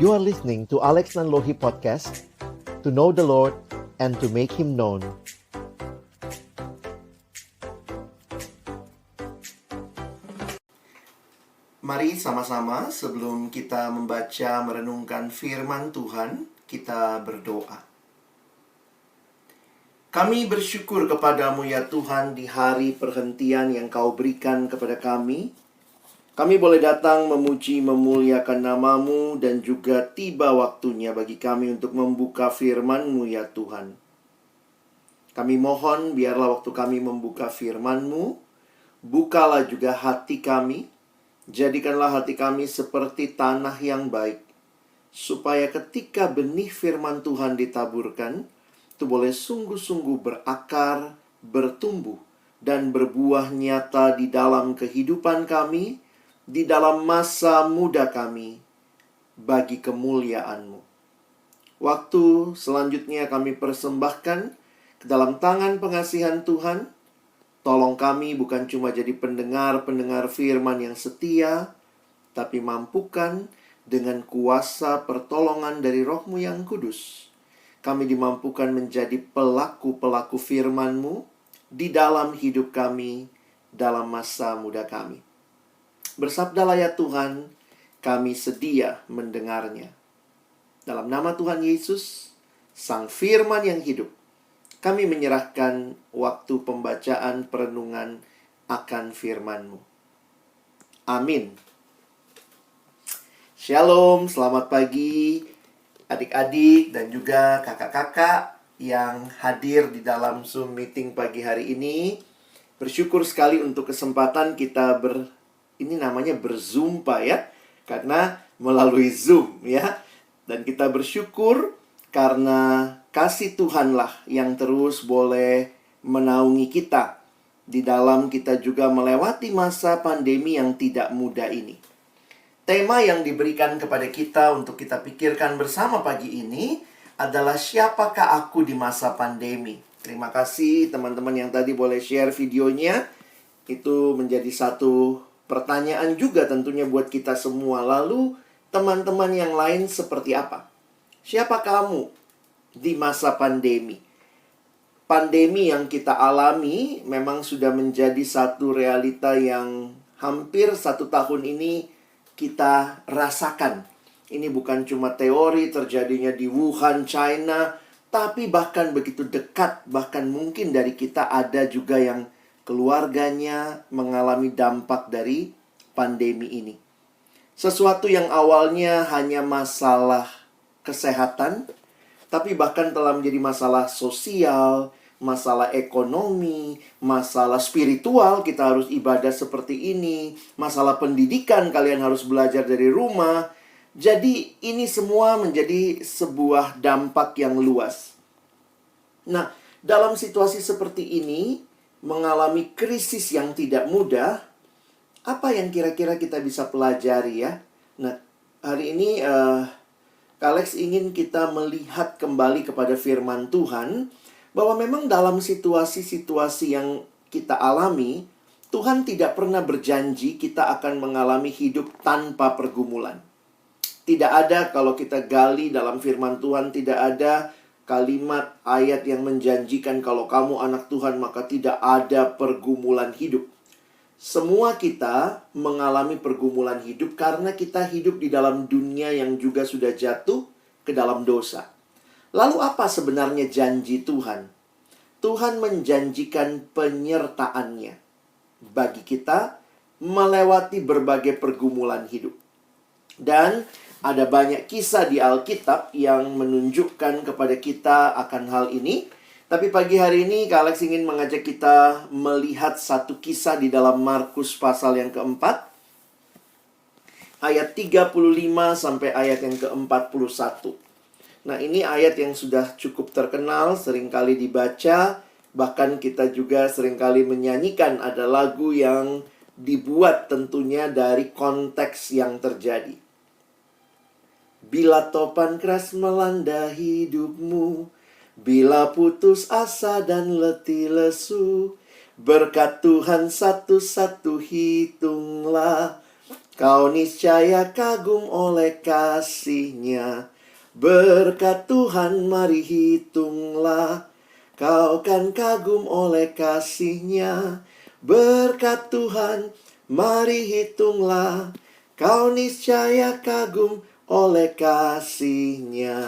You are listening to Alex Nanlohi Podcast, to know the Lord and to make Him known. Mari sama-sama sebelum kita membaca merenungkan firman Tuhan, kita berdoa. Kami bersyukur kepadamu ya Tuhan di hari perhentian yang Kau berikan kepada kami. Kami boleh datang memuji memuliakan namamu dan juga tiba waktunya bagi kami untuk membuka firman-Mu ya Tuhan. Kami mohon biarlah waktu kami membuka firman-Mu, bukalah juga hati kami, jadikanlah hati kami seperti tanah yang baik, supaya ketika benih firman Tuhan ditaburkan, itu boleh sungguh-sungguh berakar, bertumbuh, dan berbuah nyata di dalam kehidupan kami, di dalam masa muda kami, bagi kemuliaan-Mu. Waktu selanjutnya kami persembahkan ke dalam tangan pengasihan Tuhan. Tolong kami bukan cuma jadi pendengar-pendengar firman yang setia, tapi mampukan dengan kuasa pertolongan dari Roh-Mu yang kudus. Kami dimampukan menjadi pelaku-pelaku firman-Mu di dalam hidup kami, dalam masa muda kami. Bersabdalah ya Tuhan, kami sedia mendengarnya. Dalam nama Tuhan Yesus, Sang Firman yang hidup, kami menyerahkan waktu pembacaan perenungan akan firman-Mu. Amin. Shalom, selamat pagi adik-adik dan juga kakak-kakak yang hadir di dalam Zoom meeting pagi hari ini. Bersyukur sekali untuk kesempatan kita ini namanya berzumpa ya, karena melalui Zoom ya. Dan kita bersyukur karena kasih Tuhanlah yang terus boleh menaungi kita di dalam kita juga melewati masa pandemi yang tidak mudah ini. Tema yang diberikan kepada kita untuk kita pikirkan bersama pagi ini adalah siapakah aku di masa pandemi. Terima kasih teman-teman yang tadi boleh share videonya. Itu menjadi satu pertanyaan juga tentunya buat kita semua. Lalu teman-teman yang lain seperti apa? Siapa kamu di masa pandemi? Pandemi yang kita alami memang sudah menjadi satu realita yang hampir 1 tahun ini kita rasakan. Ini bukan cuma teori terjadinya di Wuhan, China, tapi bahkan begitu dekat, bahkan mungkin dari kita ada juga yang keluarganya mengalami dampak dari pandemi ini. Sesuatu yang awalnya hanya masalah kesehatan, tapi bahkan telah menjadi masalah sosial, masalah ekonomi, masalah spiritual, kita harus ibadah seperti ini, masalah pendidikan, kalian harus belajar dari rumah. Jadi ini semua menjadi sebuah dampak yang luas. Nah, dalam situasi seperti ini, mengalami krisis yang tidak mudah, apa yang kira-kira kita bisa pelajari ya? Nah, hari ini Alex ingin kita melihat kembali kepada firman Tuhan, bahwa memang dalam situasi-situasi yang kita alami, Tuhan tidak pernah berjanji kita akan mengalami hidup tanpa pergumulan. Tidak ada, kalau kita gali dalam firman Tuhan, tidak ada kalimat ayat yang menjanjikan kalau kamu anak Tuhan maka tidak ada pergumulan hidup. Semua kita mengalami pergumulan hidup karena kita hidup di dalam dunia yang juga sudah jatuh ke dalam dosa. Lalu apa sebenarnya janji Tuhan? Tuhan menjanjikan penyertaan-Nya bagi kita melewati berbagai pergumulan hidup. Dan ada banyak kisah di Alkitab yang menunjukkan kepada kita akan hal ini. Tapi pagi hari ini Kak Alex ingin mengajak kita melihat satu kisah di dalam Markus pasal yang keempat, ayat 35 sampai ayat yang ke-41. Nah, ini ayat yang sudah cukup terkenal, seringkali dibaca, bahkan kita juga seringkali menyanyikan. Ada lagu yang dibuat tentunya dari konteks yang terjadi. Bila topan keras melanda hidupmu, bila putus asa dan letih lesu, berkat Tuhan satu-satu hitunglah Kau niscaya kagum oleh kasih-Nya. Berkat Tuhan mari hitunglah. Kau kan kagum oleh kasih-Nya. Berkat Tuhan mari hitunglah. Kau niscaya kagum oleh kasih-Nya.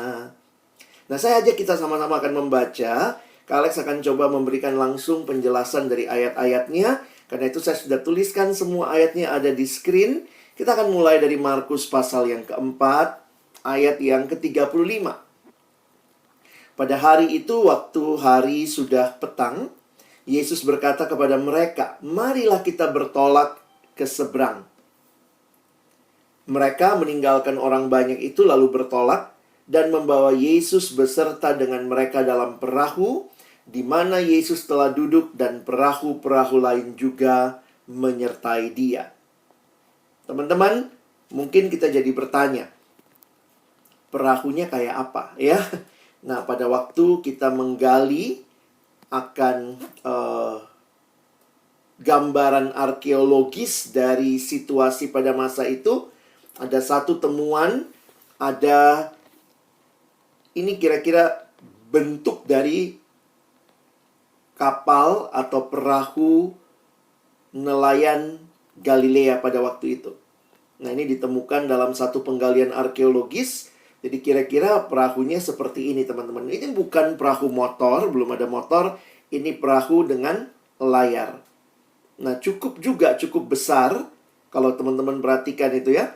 Nah, saya ajak kita sama-sama akan membaca. Kak Alex akan coba memberikan langsung penjelasan dari ayat-ayatnya. Karena itu saya sudah tuliskan semua ayatnya ada di screen. Kita akan mulai dari Markus pasal yang keempat, ayat yang ke-35. Pada hari itu, waktu hari sudah petang, Yesus berkata kepada mereka, "Marilah kita bertolak ke seberang." Mereka meninggalkan orang banyak itu lalu bertolak dan membawa Yesus beserta dengan mereka dalam perahu, di mana Yesus telah duduk dan perahu-perahu lain juga menyertai Dia. Teman-teman, mungkin kita jadi bertanya, perahunya kayak apa ya? Nah, pada waktu kita menggali akan gambaran arkeologis dari situasi pada masa itu, ada satu temuan, ada ini kira-kira bentuk dari kapal atau perahu nelayan Galilea pada waktu itu. Nah, ini ditemukan dalam satu penggalian arkeologis. Jadi kira-kira perahunya seperti ini, teman-teman. Ini bukan perahu motor, belum ada motor. Ini perahu dengan layar. Nah, cukup besar. Kalau teman-teman perhatikan itu ya.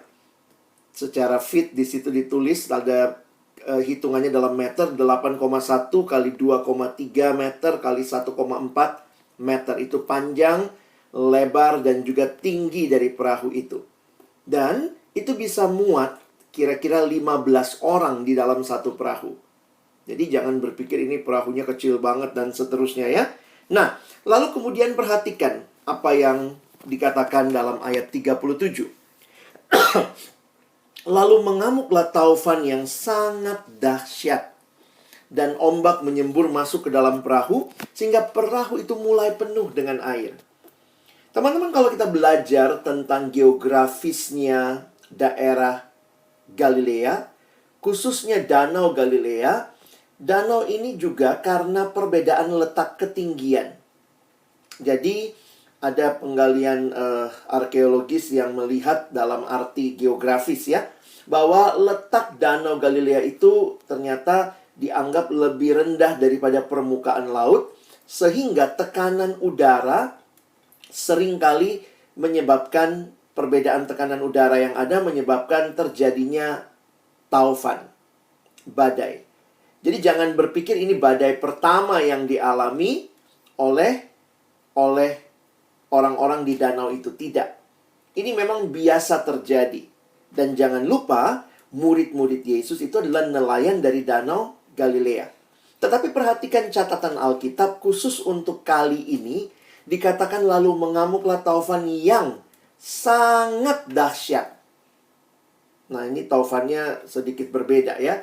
Secara feet di situ ditulis ada hitungannya dalam meter, 8,1 kali 2,3 meter kali 1,4 meter. Itu panjang, lebar, dan juga tinggi dari perahu itu. Dan itu bisa muat kira-kira 15 orang di dalam satu perahu. Jadi jangan berpikir ini perahunya kecil banget dan seterusnya ya. Nah, lalu kemudian perhatikan apa yang dikatakan dalam ayat 37. Lalu mengamuklah taufan yang sangat dahsyat, dan ombak menyembur masuk ke dalam perahu, sehingga perahu itu mulai penuh dengan air. Teman-teman, kalau kita belajar tentang geografisnya daerah Galilea, khususnya Danau Galilea, danau ini juga karena perbedaan letak ketinggian. Jadi, ada penggalian arkeologis yang melihat dalam arti geografis ya, bahwa letak Danau Galilea itu ternyata dianggap lebih rendah daripada permukaan laut, sehingga tekanan udara seringkali menyebabkan perbedaan tekanan udara yang ada menyebabkan terjadinya taufan, badai. Jadi jangan berpikir ini badai pertama yang dialami oleh orang-orang di danau itu. Tidak. Ini memang biasa terjadi. Dan jangan lupa, murid-murid Yesus itu adalah nelayan dari Danau Galilea. Tetapi perhatikan catatan Alkitab khusus untuk kali ini, dikatakan lalu mengamuklah taufan yang sangat dahsyat. Nah, ini taufannya sedikit berbeda ya.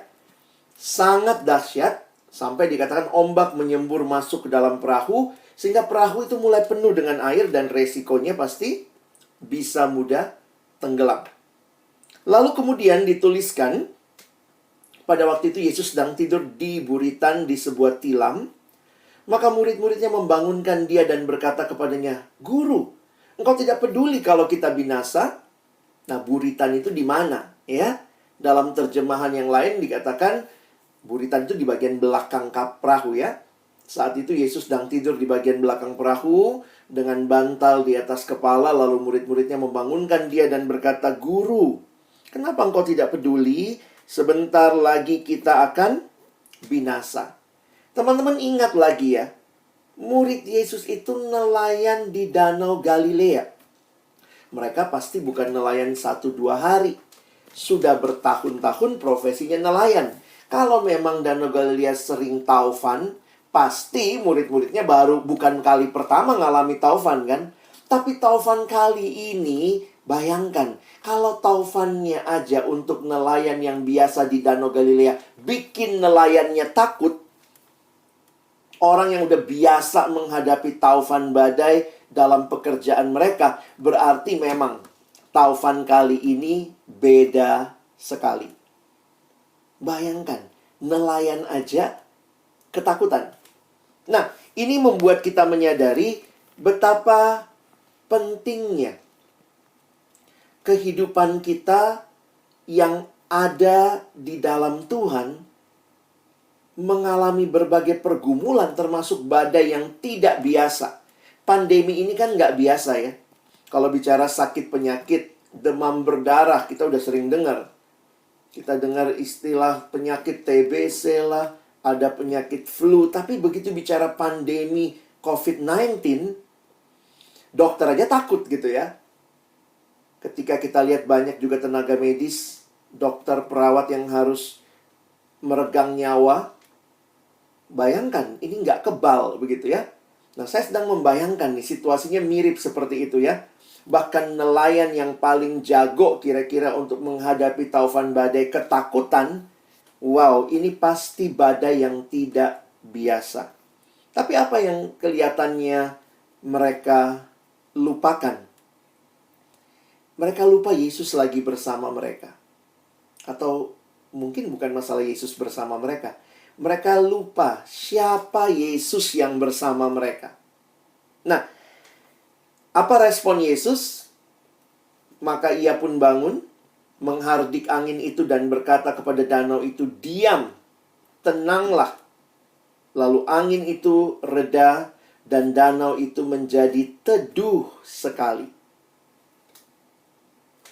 Sangat dahsyat, sampai dikatakan ombak menyembur masuk ke dalam perahu, sehingga perahu itu mulai penuh dengan air dan resikonya pasti bisa mudah tenggelam. Lalu kemudian dituliskan, pada waktu itu Yesus sedang tidur di buritan di sebuah tilam. Maka murid-muridnya membangunkan dia dan berkata kepadanya, "Guru, engkau tidak peduli kalau kita binasa?" Nah, buritan itu di mana? Ya, dalam terjemahan yang lain dikatakan buritan itu di bagian belakang perahu ya. Saat itu Yesus sedang tidur di bagian belakang perahu dengan bantal di atas kepala. Lalu murid-muridnya membangunkan dia dan berkata, "Guru, kenapa engkau tidak peduli? Sebentar lagi kita akan binasa." Teman-teman ingat lagi ya, murid Yesus itu nelayan di Danau Galilea. Mereka pasti bukan nelayan 1-2 hari. Sudah bertahun-tahun profesinya nelayan. Kalau memang Danau Galilea sering taufan, pasti murid-muridnya baru bukan kali pertama ngalami taufan kan. Tapi taufan kali ini, bayangkan, kalau taufannya aja untuk nelayan yang biasa di Danau Galilea bikin nelayannya takut. Orang yang udah biasa menghadapi taufan badai dalam pekerjaan mereka, berarti memang Taufan kali ini beda sekali. Bayangkan, nelayan aja ketakutan. Nah, ini membuat kita menyadari betapa pentingnya kehidupan kita yang ada di dalam Tuhan mengalami berbagai pergumulan, termasuk badai yang tidak biasa. Pandemi ini kan nggak biasa ya. Kalau bicara sakit penyakit, demam berdarah, kita udah sering dengar. Kita dengar istilah penyakit TBC lah, ada penyakit flu. Tapi begitu bicara pandemi COVID-19, dokter aja takut gitu ya. Ketika kita lihat banyak juga tenaga medis, dokter, perawat yang harus meregang nyawa. Bayangkan, ini nggak kebal begitu ya. Nah, saya sedang membayangkan nih, situasinya mirip seperti itu ya. Bahkan nelayan yang paling jago kira-kira untuk menghadapi taufan badai ketakutan. Wow, ini pasti badai yang tidak biasa. Tapi apa yang kelihatannya mereka lupakan? Mereka lupa Yesus lagi bersama mereka. Atau mungkin bukan masalah Yesus bersama mereka. Mereka lupa siapa Yesus yang bersama mereka. Nah, apa respon Yesus? Maka ia pun bangun, menghardik angin itu dan berkata kepada danau itu, "Diam, tenanglah." Lalu angin itu reda dan danau itu menjadi teduh sekali.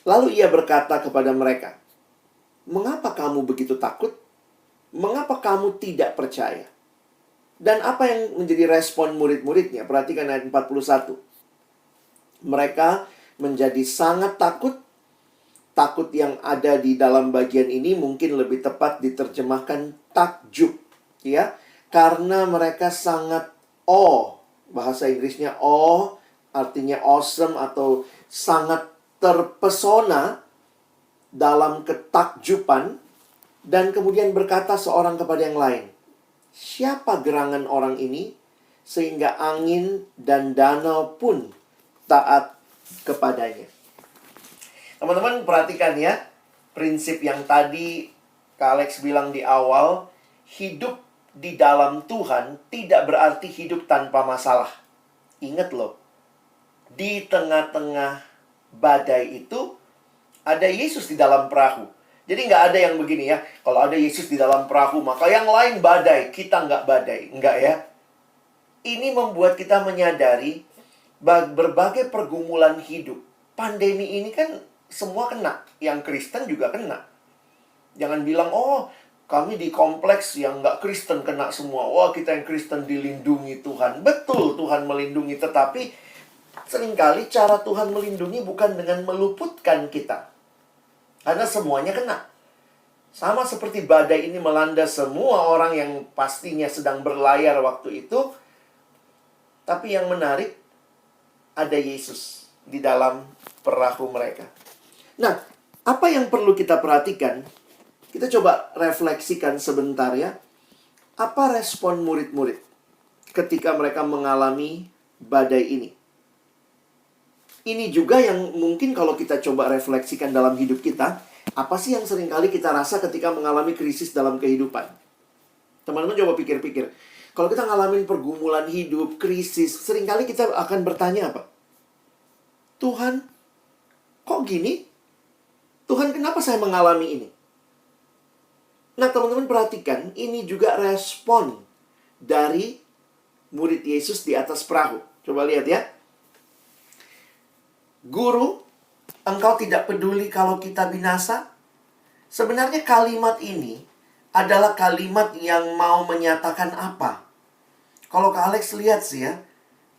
Lalu ia berkata kepada mereka, "Mengapa kamu begitu takut? Mengapa kamu tidak percaya?" Dan apa yang menjadi respon murid-muridnya? Perhatikan ayat 41. Mereka menjadi sangat takut. Takut yang ada di dalam bagian ini mungkin lebih tepat diterjemahkan takjub, ya. Karena mereka sangat awe. Bahasa Inggrisnya awe artinya awesome atau sangat terpesona dalam ketakjuban. Dan kemudian berkata seorang kepada yang lain, "Siapa gerangan orang ini sehingga angin dan danau pun taat kepadanya?" Teman-teman perhatikan ya, prinsip yang tadi Kak Alex bilang di awal, hidup di dalam Tuhan tidak berarti hidup tanpa masalah. Ingat loh, di tengah-tengah badai itu ada Yesus di dalam perahu. Jadi nggak ada yang begini ya, kalau ada Yesus di dalam perahu maka yang lain badai, kita nggak badai. Nggak ya. Ini membuat kita menyadari berbagai pergumulan hidup. Pandemi ini kan semua kena. Yang Kristen juga kena. Jangan bilang, oh kami di kompleks yang nggak Kristen kena semua. Wah, kita yang Kristen dilindungi Tuhan. Betul, Tuhan melindungi. Tetapi seringkali cara Tuhan melindungi bukan dengan meluputkan kita. Karena semuanya kena. Sama seperti badai ini melanda semua orang yang pastinya sedang berlayar waktu itu. Tapi yang menarik, ada Yesus di dalam perahu mereka. Nah, apa yang perlu kita perhatikan? Kita coba refleksikan sebentar ya. Apa respon murid-murid ketika mereka mengalami badai ini? Ini juga yang mungkin kalau kita coba refleksikan dalam hidup kita, apa sih yang seringkali kita rasa ketika mengalami krisis dalam kehidupan? Teman-teman coba pikir-pikir. Kalau kita ngalamin pergumulan hidup, krisis, seringkali kita akan bertanya apa? Tuhan, kok gini? Tuhan, kenapa saya mengalami ini? Nah, teman-teman perhatikan, ini juga respon dari murid Yesus di atas perahu. Coba lihat ya. "Guru, engkau tidak peduli kalau kita binasa?" Sebenarnya kalimat ini adalah kalimat yang mau menyatakan apa? Kalau Kak Alex lihat sih ya,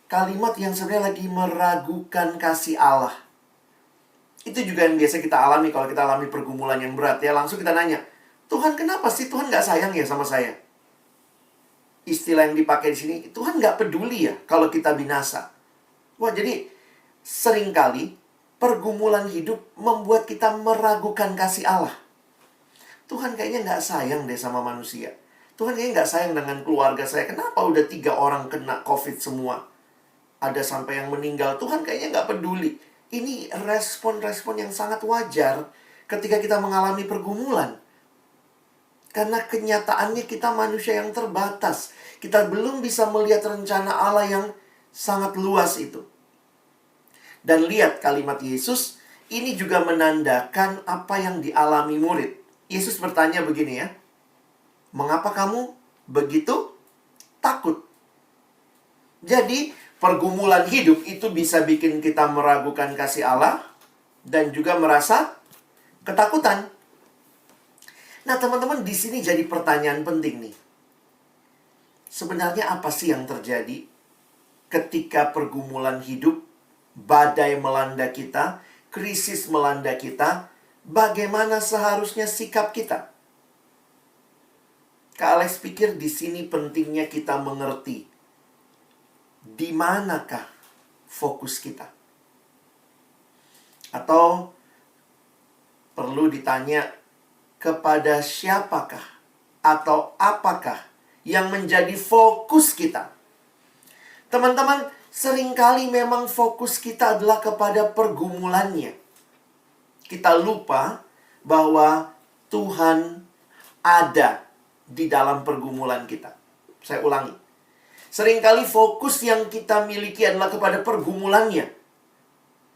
kalimat yang sebenarnya lagi meragukan kasih Allah. Itu juga yang biasa kita alami kalau kita alami pergumulan yang berat ya. Langsung kita nanya, "Tuhan, kenapa sih Tuhan nggak sayang ya sama saya?" Istilah yang dipakai di sini, Tuhan nggak peduli ya kalau kita binasa. Wah, jadi seringkali pergumulan hidup membuat kita meragukan kasih Allah. Tuhan kayaknya nggak sayang deh sama manusia. Tuhan kayaknya nggak sayang dengan keluarga saya. Kenapa udah 3 orang kena COVID semua? Ada sampai yang meninggal. Tuhan kayaknya nggak peduli. Ini respon-respon yang sangat wajar ketika kita mengalami pergumulan. Karena kenyataannya kita manusia yang terbatas. Kita belum bisa melihat rencana Allah yang sangat luas itu. Dan lihat kalimat Yesus, ini juga menandakan apa yang dialami murid. Yesus bertanya begini ya, mengapa kamu begitu takut? Jadi, pergumulan hidup itu bisa bikin kita meragukan kasih Allah dan juga merasa ketakutan. Nah, teman-teman, di sini jadi pertanyaan penting nih. Sebenarnya apa sih yang terjadi ketika pergumulan hidup, badai melanda kita, krisis melanda kita, bagaimana seharusnya sikap kita? Kak Alex pikir di sini pentingnya kita mengerti di manakah fokus kita. Atau perlu ditanya, kepada siapakah atau apakah yang menjadi fokus kita? Teman-teman, seringkali memang fokus kita adalah kepada pergumulannya. Kita lupa bahwa Tuhan ada di dalam pergumulan kita. Saya ulangi. Seringkali fokus yang kita miliki adalah kepada pergumulannya.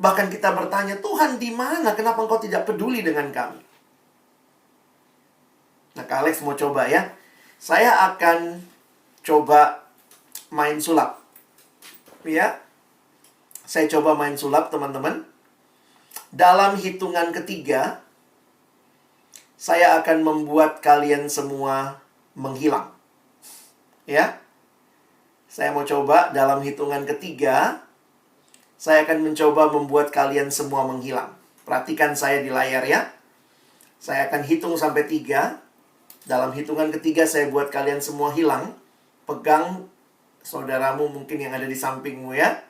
Bahkan kita bertanya, Tuhan di mana? Kenapa Engkau tidak peduli dengan kami? Nah, Kak Alex mau coba ya. Saya akan coba main sulap. Ya. Saya coba main sulap, teman-teman. Dalam hitungan ketiga, saya akan membuat kalian semua menghilang. Ya. Saya mau coba dalam hitungan ketiga, saya akan mencoba membuat kalian semua menghilang. Perhatikan saya di layar ya. Saya akan hitung sampai 3. Dalam hitungan ketiga saya buat kalian semua hilang. Pegang saudaramu mungkin yang ada di sampingmu ya.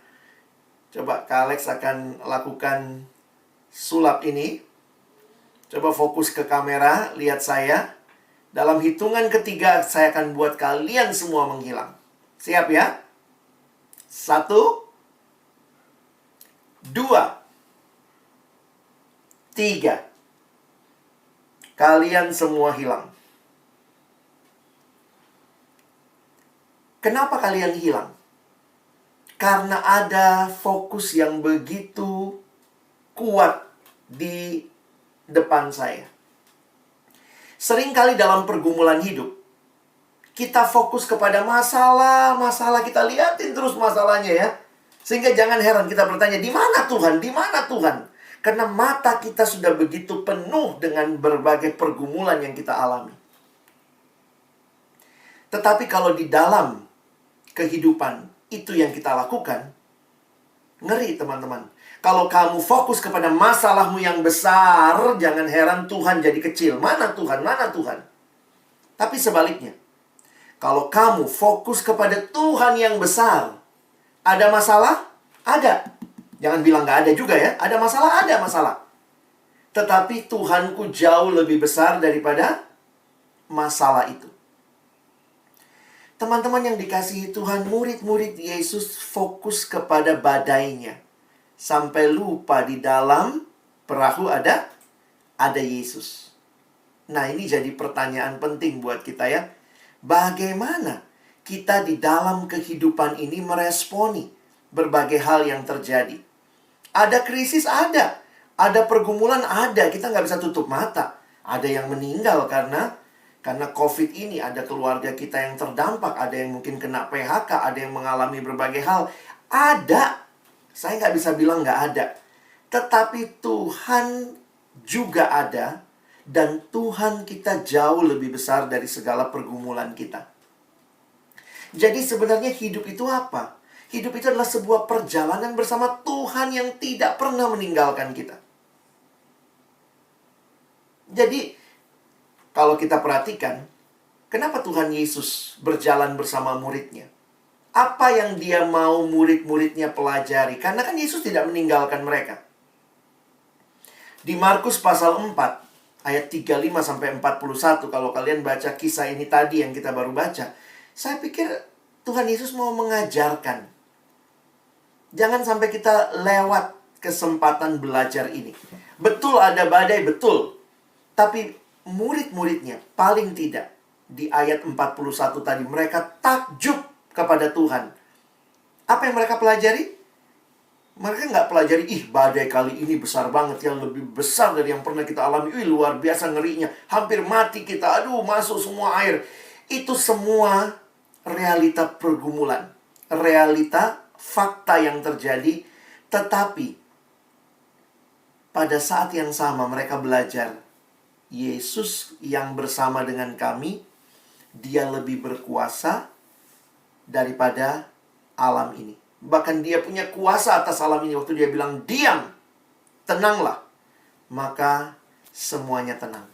Coba Kak Alex akan lakukan sulap ini. Coba fokus ke kamera, lihat saya. Dalam hitungan ketiga saya akan buat kalian semua menghilang. Siap ya? 1, 2, 3. Kalian semua hilang. Kenapa kalian hilang? Karena ada fokus yang begitu kuat di depan saya. Seringkali dalam pergumulan hidup, kita fokus kepada masalah kita liatin terus masalahnya ya. Sehingga jangan heran kita bertanya, di mana Tuhan? Di mana Tuhan? Karena mata kita sudah begitu penuh dengan berbagai pergumulan yang kita alami. Tetapi kalau di dalam kehidupan itu yang kita lakukan, ngeri teman-teman. Kalau kamu fokus kepada masalahmu yang besar, jangan heran Tuhan jadi kecil. Mana Tuhan? Mana Tuhan? Tapi sebaliknya, kalau kamu fokus kepada Tuhan yang besar, ada masalah? Ada. Jangan bilang nggak ada juga ya. Ada masalah? Ada masalah. Tetapi Tuhanku jauh lebih besar daripada masalah itu. Teman-teman yang dikasihi Tuhan, murid-murid Yesus fokus kepada badainya. Sampai lupa di dalam perahu ada Yesus. Nah, ini jadi pertanyaan penting buat kita ya. Bagaimana kita di dalam kehidupan ini meresponi berbagai hal yang terjadi? Ada krisis? Ada. Ada pergumulan? Ada. Kita nggak bisa tutup mata. Ada yang meninggal karena COVID ini, ada keluarga kita yang terdampak, ada yang mungkin kena PHK, ada yang mengalami berbagai hal. Ada. Saya nggak bisa bilang nggak ada. Tetapi Tuhan juga ada, dan Tuhan kita jauh lebih besar dari segala pergumulan kita. Jadi sebenarnya hidup itu apa? Hidup itu adalah sebuah perjalanan bersama Tuhan yang tidak pernah meninggalkan kita. Jadi, kalau kita perhatikan, kenapa Tuhan Yesus berjalan bersama muridnya? Apa yang dia mau murid-muridnya pelajari? Karena kan Yesus tidak meninggalkan mereka. Di Markus pasal 4, ayat 35-41, kalau kalian baca kisah ini tadi yang kita baru baca, saya pikir Tuhan Yesus mau mengajarkan. Jangan sampai kita lewat kesempatan belajar ini. Betul ada badai, betul. Tapi murid-muridnya paling tidak di ayat 41 tadi mereka takjub kepada Tuhan. Apa yang mereka pelajari? Mereka nggak pelajari, badai kali ini besar banget, yang lebih besar dari yang pernah kita alami. Luar biasa ngerinya, hampir mati kita, masuk semua air. Itu semua realita pergumulan, realita fakta yang terjadi. Tetapi pada saat yang sama mereka belajar, Yesus yang bersama dengan kami, dia lebih berkuasa daripada alam ini. Bahkan dia punya kuasa atas alam ini. Waktu dia bilang, diam, tenanglah, maka semuanya tenang.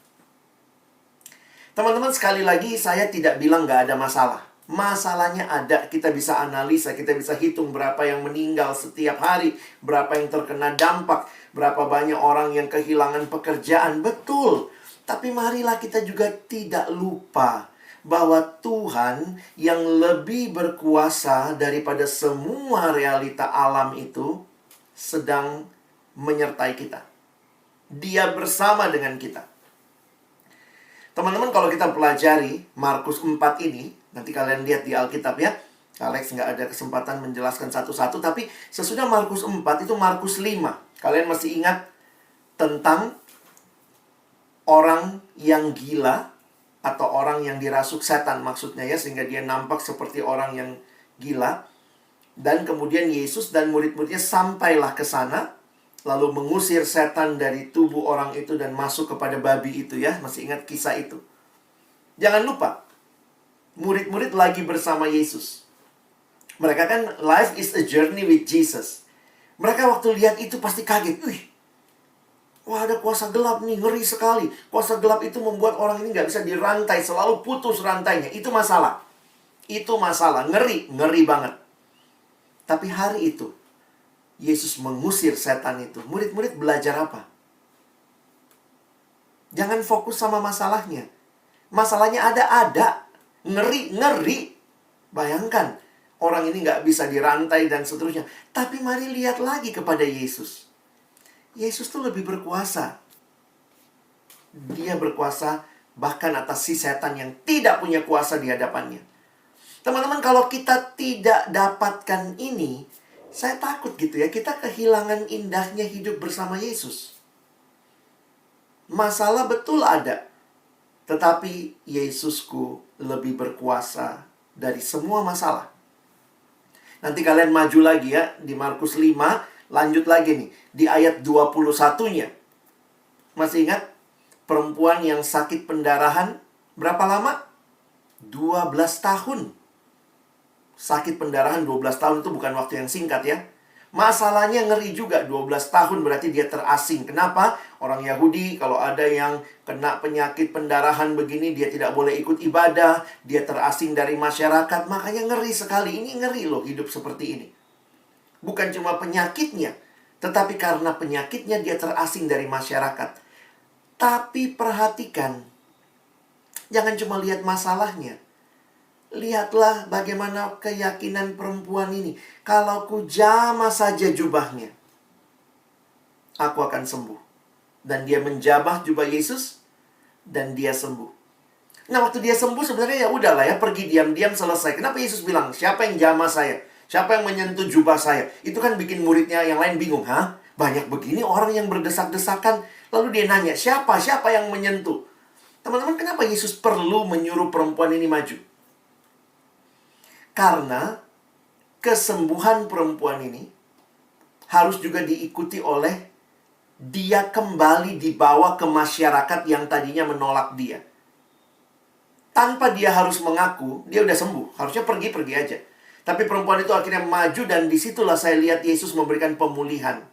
Teman-teman, sekali lagi saya tidak bilang gak ada masalah. Masalahnya ada, kita bisa analisa, kita bisa hitung berapa yang meninggal setiap hari, berapa yang terkena dampak, berapa banyak orang yang kehilangan pekerjaan. Betul, tapi marilah kita juga tidak lupa bahwa Tuhan yang lebih berkuasa daripada semua realita alam itu sedang menyertai kita. Dia bersama dengan kita. Teman-teman, kalau kita pelajari Markus 4 ini, nanti kalian lihat di Alkitab ya. Alex nggak ada kesempatan menjelaskan satu-satu, tapi sesudah Markus 4 itu Markus 5. Kalian masih ingat tentang orang yang gila atau orang yang dirasuk setan maksudnya ya, sehingga dia nampak seperti orang yang gila. Dan kemudian Yesus dan murid-muridnya sampailah ke sana, lalu mengusir setan dari tubuh orang itu dan masuk kepada babi itu ya. Masih ingat kisah itu? Jangan lupa, murid-murid lagi bersama Yesus. Mereka kan, life is a journey with Jesus. Mereka waktu lihat itu pasti kaget. Wah, ada kuasa gelap nih, ngeri sekali. Kuasa gelap itu membuat orang ini nggak bisa dirantai, selalu putus rantainya. Itu masalah. Itu masalah, ngeri banget. Tapi hari itu, Yesus mengusir setan itu. Murid-murid belajar apa? Jangan fokus sama masalahnya. Masalahnya ada. Ngeri. Bayangkan, orang ini nggak bisa dirantai dan seterusnya. Tapi mari lihat lagi kepada Yesus. Yesus tuh lebih berkuasa. Dia berkuasa bahkan atas si setan yang tidak punya kuasa di hadapannya. Teman-teman, kalau kita tidak dapatkan ini, saya takut gitu ya, kita kehilangan indahnya hidup bersama Yesus. Masalah betul ada, tetapi Yesusku lebih berkuasa dari semua masalah. Nanti kalian maju lagi ya, di Markus 5, lanjut lagi nih, di ayat 21-nya. Masih ingat? Perempuan yang sakit pendarahan, berapa lama? 12 tahun. Sakit pendarahan 12 tahun itu bukan waktu yang singkat ya. Masalahnya ngeri juga, 12 tahun berarti dia terasing. Kenapa? Orang Yahudi kalau ada yang kena penyakit pendarahan begini, dia tidak boleh ikut ibadah, dia terasing dari masyarakat. Makanya ngeri sekali, ini ngeri loh hidup seperti ini. Bukan cuma penyakitnya, tetapi karena penyakitnya dia terasing dari masyarakat. Tapi perhatikan, jangan cuma lihat masalahnya. Lihatlah bagaimana keyakinan perempuan ini. Kalau ku jamah saja jubahnya, aku akan sembuh. Dan dia menjamah jubah Yesus, dan dia sembuh. Nah, waktu dia sembuh sebenarnya ya udahlah ya, pergi diam-diam selesai. Kenapa Yesus bilang, siapa yang jamah saya? Siapa yang menyentuh jubah saya? Itu kan bikin muridnya yang lain bingung. Banyak begini orang yang berdesak-desakan. Lalu dia nanya, siapa yang menyentuh? Teman-teman, kenapa Yesus perlu menyuruh perempuan ini maju? Karena kesembuhan perempuan ini harus juga diikuti oleh dia kembali dibawa ke masyarakat yang tadinya menolak dia. Tanpa dia harus mengaku, dia udah sembuh. Harusnya pergi aja. Tapi perempuan itu akhirnya maju dan disitulah saya lihat Yesus memberikan pemulihan.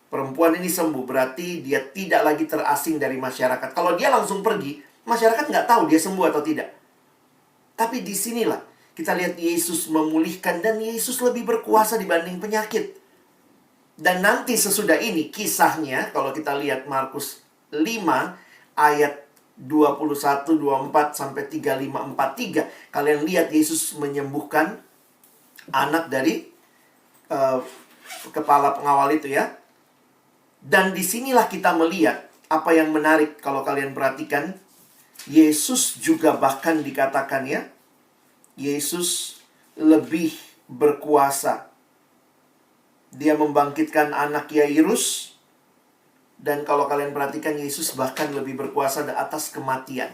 Perempuan ini sembuh, berarti dia tidak lagi terasing dari masyarakat. Kalau dia langsung pergi, masyarakat nggak tahu dia sembuh atau tidak. Tapi disinilah kita lihat Yesus memulihkan dan Yesus lebih berkuasa dibanding penyakit. Dan nanti sesudah ini kisahnya, kalau kita lihat Markus 5 ayat 21, 24 sampai 35, 43, kalian lihat Yesus menyembuhkan anak dari kepala pengawal itu ya. Dan disinilah kita melihat apa yang menarik kalau kalian perhatikan. Yesus juga bahkan dikatakan ya, Yesus lebih berkuasa. Dia membangkitkan anak Yairus. Dan kalau kalian perhatikan, Yesus bahkan lebih berkuasa di atas kematian.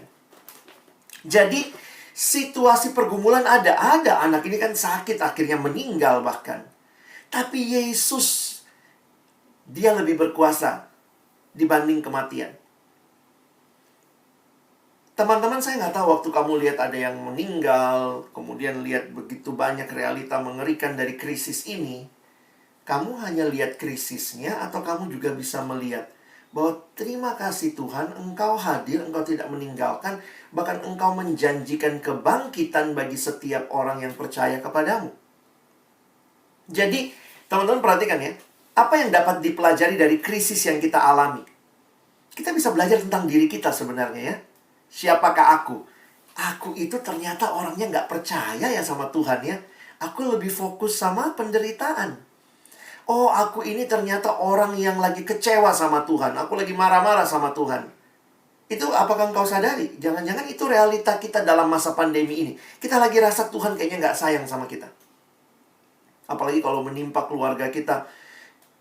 Jadi, situasi pergumulan ada. Ada, anak ini kan sakit, akhirnya meninggal bahkan. Tapi Yesus, dia lebih berkuasa dibanding kematian. Teman-teman, saya nggak tahu waktu kamu lihat ada yang meninggal, kemudian lihat begitu banyak realita mengerikan dari krisis ini, kamu hanya lihat krisisnya atau kamu juga bisa melihat bahwa terima kasih Tuhan, Engkau hadir, Engkau tidak meninggalkan, bahkan Engkau menjanjikan kebangkitan bagi setiap orang yang percaya kepadamu. Jadi, teman-teman perhatikan ya, apa yang dapat dipelajari dari krisis yang kita alami? Kita bisa belajar tentang diri kita sebenarnya ya. Siapakah aku? Aku itu ternyata orangnya nggak percaya ya sama Tuhan ya. Aku lebih fokus sama penderitaan. Oh, aku ini ternyata orang yang lagi kecewa sama Tuhan. Aku lagi marah-marah sama Tuhan. Itu apakah engkau sadari? Jangan-jangan itu realita kita dalam masa pandemi ini. Kita lagi rasa Tuhan kayaknya nggak sayang sama kita. Apalagi kalau menimpa keluarga kita.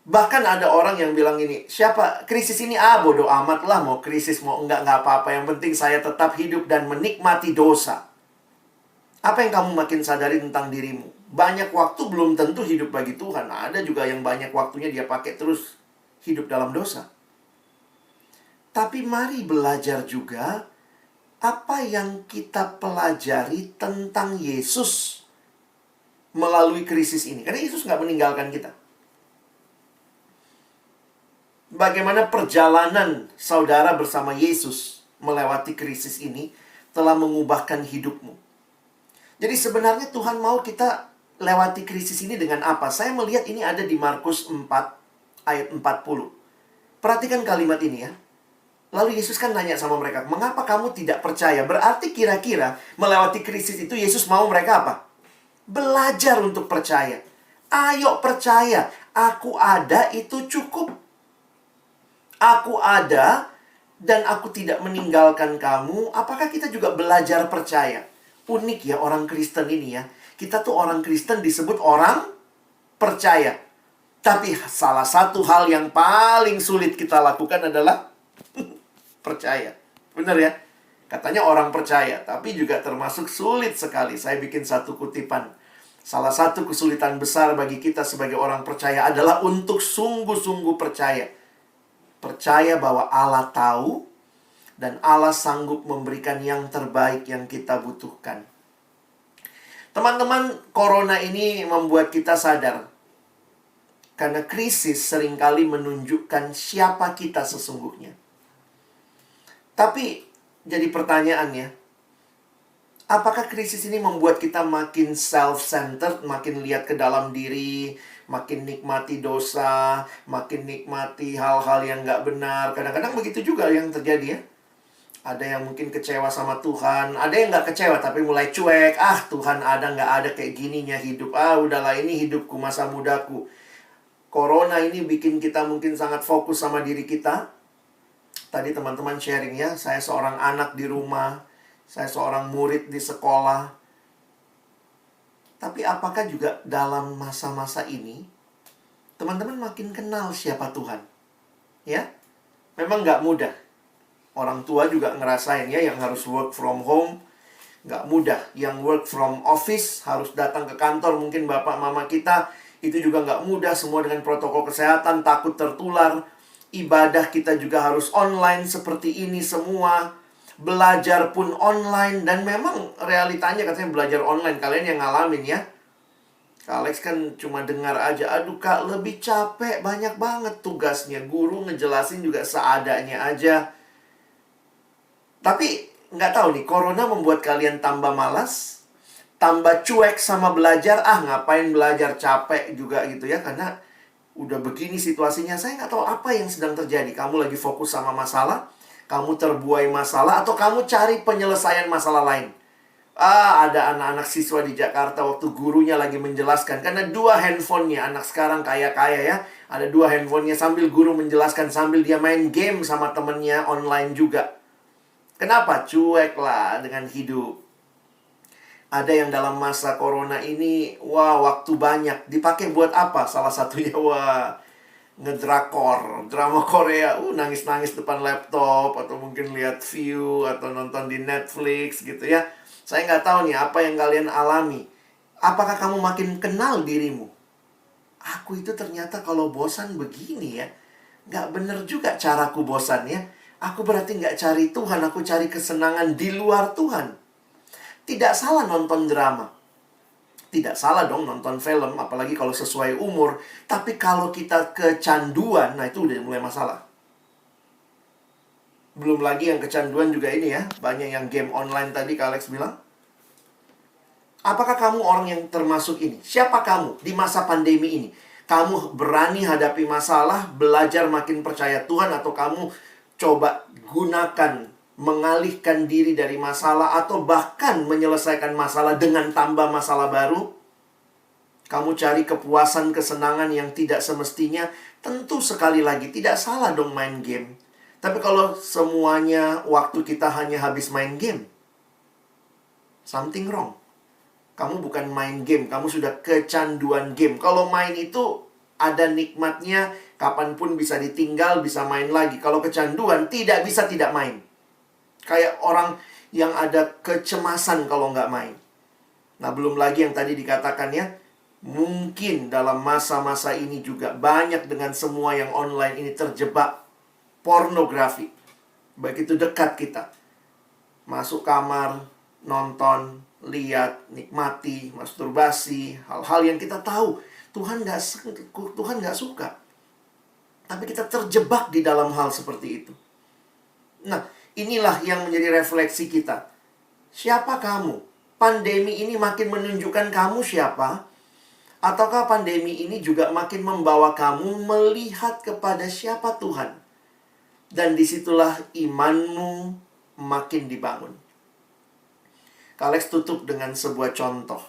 Bahkan ada orang yang bilang ini, siapa krisis ini? Bodo amat lah, mau krisis mau enggak apa-apa. Yang penting saya tetap hidup dan menikmati dosa. Apa yang kamu makin sadari tentang dirimu? Banyak waktu belum tentu hidup bagi Tuhan. Ada juga yang banyak waktunya dia pakai terus hidup dalam dosa. Tapi mari belajar juga apa yang kita pelajari tentang Yesus melalui krisis ini. Karena Yesus nggak meninggalkan kita. Bagaimana perjalanan saudara bersama Yesus melewati krisis ini telah mengubahkan hidupmu. Jadi sebenarnya Tuhan mau kita lewati krisis ini dengan apa? Saya melihat ini ada di Markus 4 ayat 40. Perhatikan kalimat ini ya. Lalu Yesus kan nanya sama mereka, mengapa kamu tidak percaya? Berarti kira-kira melewati krisis itu Yesus mau mereka apa? Belajar untuk percaya. Ayo percaya, aku ada itu cukup. Aku ada dan aku tidak meninggalkan kamu. Apakah kita juga belajar percaya? Unik ya orang Kristen ini ya. Kita tuh orang Kristen disebut orang percaya. Tapi salah satu hal yang paling sulit kita lakukan adalah percaya. Benar ya? Katanya orang percaya, tapi juga termasuk sulit sekali. Saya bikin satu kutipan. Salah satu kesulitan besar bagi kita sebagai orang percaya adalah untuk sungguh-sungguh percaya. Percaya bahwa Allah tahu dan Allah sanggup memberikan yang terbaik yang kita butuhkan. Teman-teman, corona ini membuat kita sadar. Karena krisis seringkali menunjukkan siapa kita sesungguhnya. Tapi, jadi pertanyaannya, apakah krisis ini membuat kita makin self-centered, makin lihat ke dalam diri, makin nikmati dosa, makin nikmati hal-hal yang nggak benar? Kadang-kadang begitu juga yang terjadi ya. Ada yang mungkin kecewa sama Tuhan. Ada yang nggak kecewa tapi mulai cuek. Tuhan ada nggak ada kayak gininya hidup. Udahlah ini hidupku masa mudaku. Corona ini bikin kita mungkin sangat fokus sama diri kita. Tadi teman-teman sharing ya. Saya seorang anak di rumah. Saya seorang murid di sekolah. Tapi apakah juga dalam masa-masa ini teman-teman makin kenal siapa Tuhan? Ya, memang nggak mudah. Orang tua juga ngerasain ya, yang harus work from home nggak mudah. Yang work from office harus datang ke kantor, mungkin bapak mama kita itu juga nggak mudah. Semua dengan protokol kesehatan, takut tertular. Ibadah kita juga harus online seperti ini semua. Belajar pun online. Dan memang realitanya katanya belajar online. Kalian yang ngalamin ya. Kak Alex kan cuma dengar aja. Aduh Kak, lebih capek, banyak banget tugasnya. Guru ngejelasin juga seadanya aja. Tapi nggak tahu nih, corona membuat kalian tambah malas, tambah cuek sama belajar. Ngapain belajar, capek juga gitu ya. Karena udah begini situasinya. Saya nggak tahu apa yang sedang terjadi. Kamu lagi fokus sama masalah, kamu terbuai masalah, atau kamu cari penyelesaian masalah lain. Ada anak-anak siswa di Jakarta waktu gurunya lagi menjelaskan. Karena 2 handphonenya, anak sekarang kaya-kaya ya. Ada 2 handphonenya sambil guru menjelaskan, sambil dia main game sama temennya online juga. Kenapa? Cuek lah dengan hidup. Ada yang dalam masa corona ini, wah waktu banyak. Dipakai buat apa? Salah satunya, wah ngedrakor, drama Korea. Nangis-nangis depan laptop. Atau mungkin lihat view, atau nonton di Netflix gitu ya. Saya nggak tahu nih apa yang kalian alami. Apakah kamu makin kenal dirimu? Aku itu ternyata kalau bosan begini ya. Nggak bener juga caraku bosan ya. Aku berarti nggak cari Tuhan, aku cari kesenangan di luar Tuhan. Tidak salah nonton drama. Tidak salah dong nonton film, apalagi kalau sesuai umur. Tapi kalau kita kecanduan, nah itu udah mulai masalah. Belum lagi yang kecanduan juga ini ya. Banyak yang game online tadi Kak Alex bilang. Apakah kamu orang yang termasuk ini? Siapa kamu di masa pandemi ini? Kamu berani hadapi masalah, belajar makin percaya Tuhan, atau kamu coba gunakan mengalihkan diri dari masalah, atau bahkan menyelesaikan masalah dengan tambah masalah baru? Kamu cari kepuasan, kesenangan yang tidak semestinya. Tentu sekali lagi tidak salah dong main game. Tapi kalau semuanya waktu kita hanya habis main game, something wrong. Kamu bukan main game, kamu sudah kecanduan game. Kalau main itu ada nikmatnya, kapanpun bisa ditinggal, bisa main lagi. Kalau kecanduan, tidak bisa tidak main. Kayak orang yang ada kecemasan kalau nggak main. Nah, belum lagi yang tadi dikatakan ya, mungkin dalam masa-masa ini juga banyak dengan semua yang online ini terjebak pornografi. Begitu dekat kita. Masuk kamar, nonton, lihat, nikmati, masturbasi, hal-hal yang kita tahu Tuhan nggak suka. Tapi kita terjebak di dalam hal seperti itu. Nah, inilah yang menjadi refleksi kita. Siapa kamu? Pandemi ini makin menunjukkan kamu siapa? Ataukah pandemi ini juga makin membawa kamu melihat kepada siapa Tuhan? Dan disitulah imanmu makin dibangun. Kak Alex tutup dengan sebuah contoh.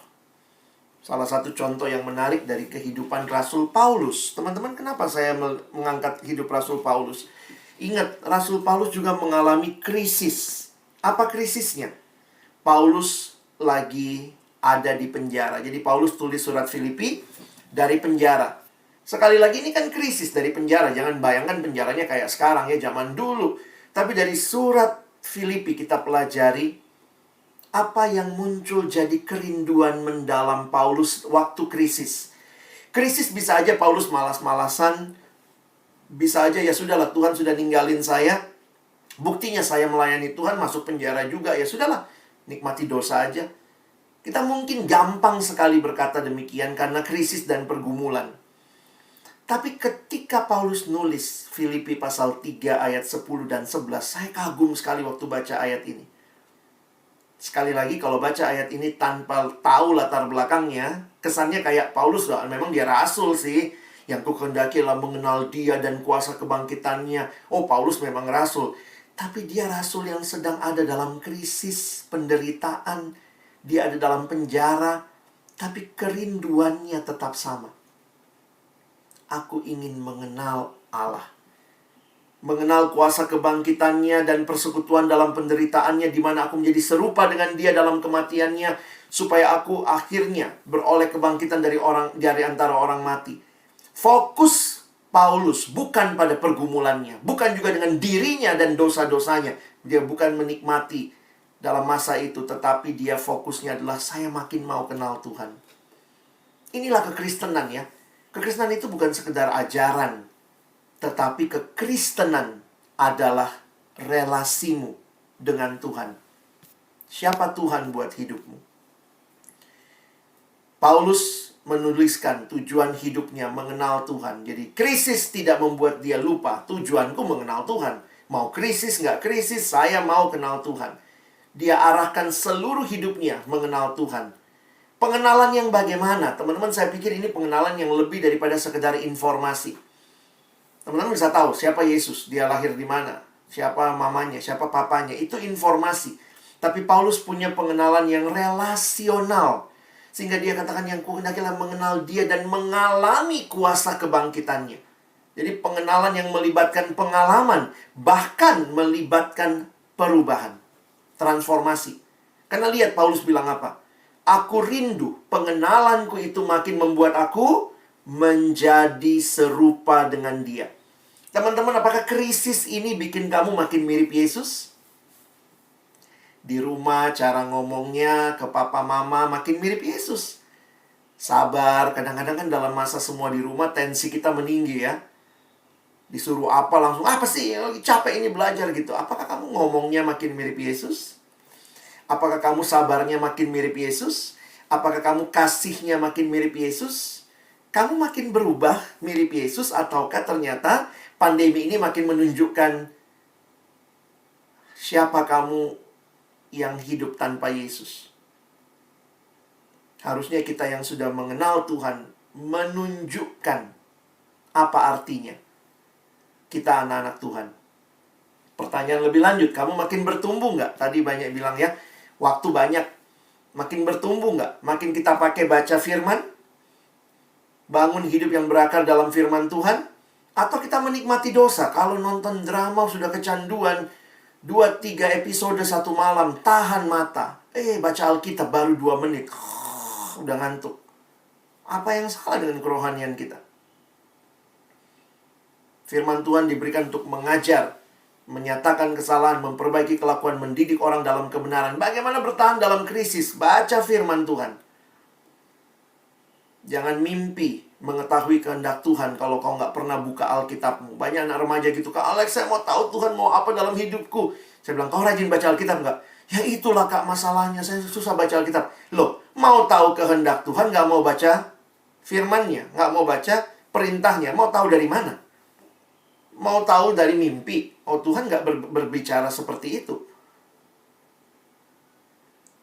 Salah satu contoh yang menarik dari kehidupan Rasul Paulus. Teman-teman, kenapa saya mengangkat hidup Rasul Paulus? Ingat, Rasul Paulus juga mengalami krisis. Apa krisisnya? Paulus lagi ada di penjara. Jadi Paulus tulis surat Filipi dari penjara. Sekali lagi ini kan krisis dari penjara. Jangan bayangkan penjaranya kayak sekarang ya, zaman dulu. Tapi dari surat Filipi kita pelajari apa yang muncul jadi kerinduan mendalam Paulus waktu krisis. Krisis bisa aja Paulus malas-malasan. Bisa aja ya sudahlah, Tuhan sudah ninggalin saya. Buktinya saya melayani Tuhan, masuk penjara juga. Ya sudahlah, nikmati dosa aja. Kita mungkin gampang sekali berkata demikian karena krisis dan pergumulan. Tapi ketika Paulus nulis Filipi pasal 3 ayat 10 dan 11, saya kagum sekali waktu baca ayat ini. Sekali lagi, kalau baca ayat ini tanpa tahu latar belakangnya, kesannya kayak Paulus lah, memang dia rasul sih. Yang kuhendaki adalah mengenal dia dan kuasa kebangkitannya. Oh, Paulus memang rasul. Tapi dia rasul yang sedang ada dalam krisis, penderitaan. Dia ada dalam penjara. Tapi kerinduannya tetap sama. Aku ingin mengenal Allah. Mengenal kuasa kebangkitannya dan persekutuan dalam penderitaannya, di mana aku menjadi serupa dengan dia dalam kematiannya, supaya aku akhirnya beroleh kebangkitan dari antara orang mati. Fokus Paulus bukan pada pergumulannya, bukan juga dengan dirinya dan dosa-dosanya. Dia bukan menikmati dalam masa itu, tetapi dia fokusnya adalah saya makin mau kenal Tuhan. Inilah kekristenan ya. Kekristenan itu bukan sekedar ajaran, tetapi kekristenan adalah relasimu dengan Tuhan. Siapa Tuhan buat hidupmu? Paulus menuliskan tujuan hidupnya mengenal Tuhan. Jadi krisis tidak membuat dia lupa, tujuanku mengenal Tuhan. Mau krisis nggak krisis, saya mau kenal Tuhan. Dia arahkan seluruh hidupnya mengenal Tuhan. Pengenalan yang bagaimana? Teman-teman, saya pikir ini pengenalan yang lebih daripada sekedar informasi. Teman-teman bisa tahu siapa Yesus, dia lahir di mana, siapa mamanya, siapa papanya. Itu informasi. Tapi Paulus punya pengenalan yang relasional. Sehingga dia katakan yang kuhendakilah mengenal dia dan mengalami kuasa kebangkitannya. Jadi pengenalan yang melibatkan pengalaman, bahkan melibatkan perubahan, transformasi. Karena lihat Paulus bilang apa? Aku rindu, pengenalanku itu makin membuat aku menjadi serupa dengan dia. Teman-teman, apakah krisis ini bikin kamu makin mirip Yesus? Di rumah cara ngomongnya ke papa mama makin mirip Yesus. Sabar, kadang-kadang kan dalam masa semua di rumah tensi kita meninggi ya. Disuruh apa langsung, apa sih, lagi capek ini belajar gitu. Apakah kamu ngomongnya makin mirip Yesus? Apakah kamu sabarnya makin mirip Yesus? Apakah kamu kasihnya makin mirip Yesus? Kamu makin berubah mirip Yesus, ataukah ternyata pandemi ini makin menunjukkan siapa kamu yang hidup tanpa Yesus? Harusnya kita yang sudah mengenal Tuhan menunjukkan apa artinya kita anak-anak Tuhan. Pertanyaan lebih lanjut, kamu makin bertumbuh nggak? Tadi banyak bilang ya, waktu banyak. Makin bertumbuh nggak? Makin kita pakai baca firman? Bangun hidup yang berakar dalam firman Tuhan? Atau kita menikmati dosa? Kalau nonton drama sudah kecanduan, 2-3 episode satu malam, tahan mata. Baca Alkitab baru 2 menit. Udah ngantuk. Apa yang salah dengan kerohanian kita? Firman Tuhan diberikan untuk mengajar, menyatakan kesalahan, memperbaiki kelakuan, mendidik orang dalam kebenaran. Bagaimana bertahan dalam krisis? Baca firman Tuhan. Jangan mimpi mengetahui kehendak Tuhan kalau kau nggak pernah buka Alkitabmu. Banyak anak remaja gitu, Kak Alex, saya mau tahu Tuhan mau apa dalam hidupku. Saya bilang, kau rajin baca Alkitab nggak? Ya itulah Kak masalahnya, saya susah baca Alkitab. Loh, mau tahu kehendak Tuhan nggak mau baca firman-Nya, nggak mau baca perintahnya, mau tahu dari mana? Mau tahu dari mimpi? Oh, Tuhan nggak berbicara seperti itu.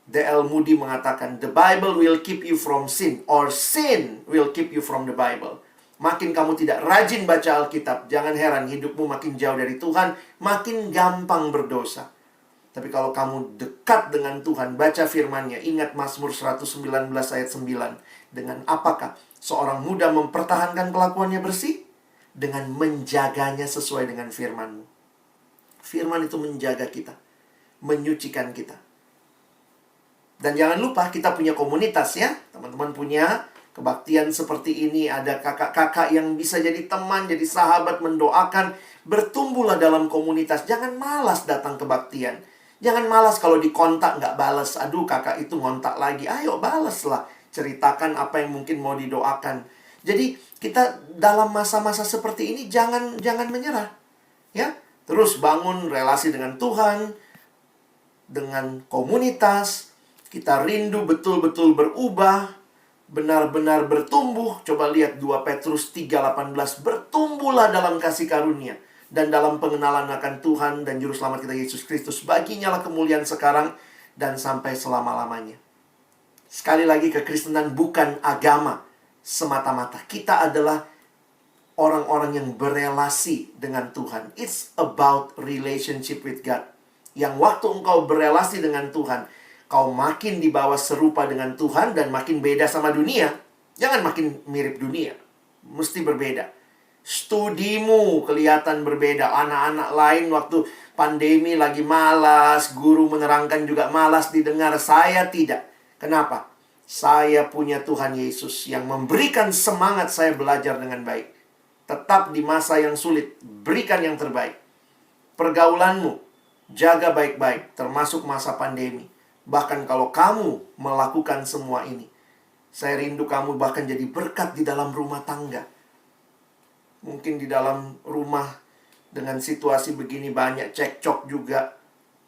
D.L. Moody mengatakan, the Bible will keep you from sin, or sin will keep you from the Bible. Makin kamu tidak rajin baca Alkitab, jangan heran hidupmu makin jauh dari Tuhan, makin gampang berdosa. Tapi kalau kamu dekat dengan Tuhan, baca firman-Nya, ingat Mazmur 119 ayat 9. Dengan apakah seorang muda mempertahankan kelakuannya bersih? Dengan menjaganya sesuai dengan firman-Mu. Firman itu menjaga kita, menyucikan kita. Dan jangan lupa kita punya komunitas ya. Teman-teman punya kebaktian seperti ini. Ada kakak-kakak yang bisa jadi teman, jadi sahabat, mendoakan. Bertumbuhlah dalam komunitas. Jangan malas datang kebaktian. Jangan malas kalau dikontak nggak balas. Aduh, kakak itu ngontak lagi. Ayo balaslah. Ceritakan apa yang mungkin mau didoakan. Jadi kita dalam masa-masa seperti ini jangan menyerah. Ya, terus bangun relasi dengan Tuhan, dengan komunitas. Kita rindu betul-betul berubah, benar-benar bertumbuh. Coba lihat 2 Petrus 3:18. Bertumbuhlah dalam kasih karunia dan dalam pengenalan akan Tuhan dan Juru Selamat kita Yesus Kristus. Baginya lah kemuliaan sekarang dan sampai selama-lamanya. Sekali lagi, kekristenan bukan agama semata-mata. Kita adalah orang-orang yang berelasi dengan Tuhan. It's about relationship with God. Yang waktu engkau berelasi dengan Tuhan, kau makin dibawa serupa dengan Tuhan dan makin beda sama dunia. Jangan makin mirip dunia. Mesti berbeda. Studimu kelihatan berbeda. Anak-anak lain waktu pandemi lagi malas. Guru menerangkan juga malas didengar. Saya tidak. Kenapa? Saya punya Tuhan Yesus yang memberikan semangat saya belajar dengan baik. Tetap di masa yang sulit, berikan yang terbaik. Pergaulanmu, jaga baik-baik, termasuk masa pandemi. Bahkan kalau kamu melakukan semua ini, saya rindu kamu bahkan jadi berkat di dalam rumah tangga. Mungkin di dalam rumah dengan situasi begini banyak cekcok juga.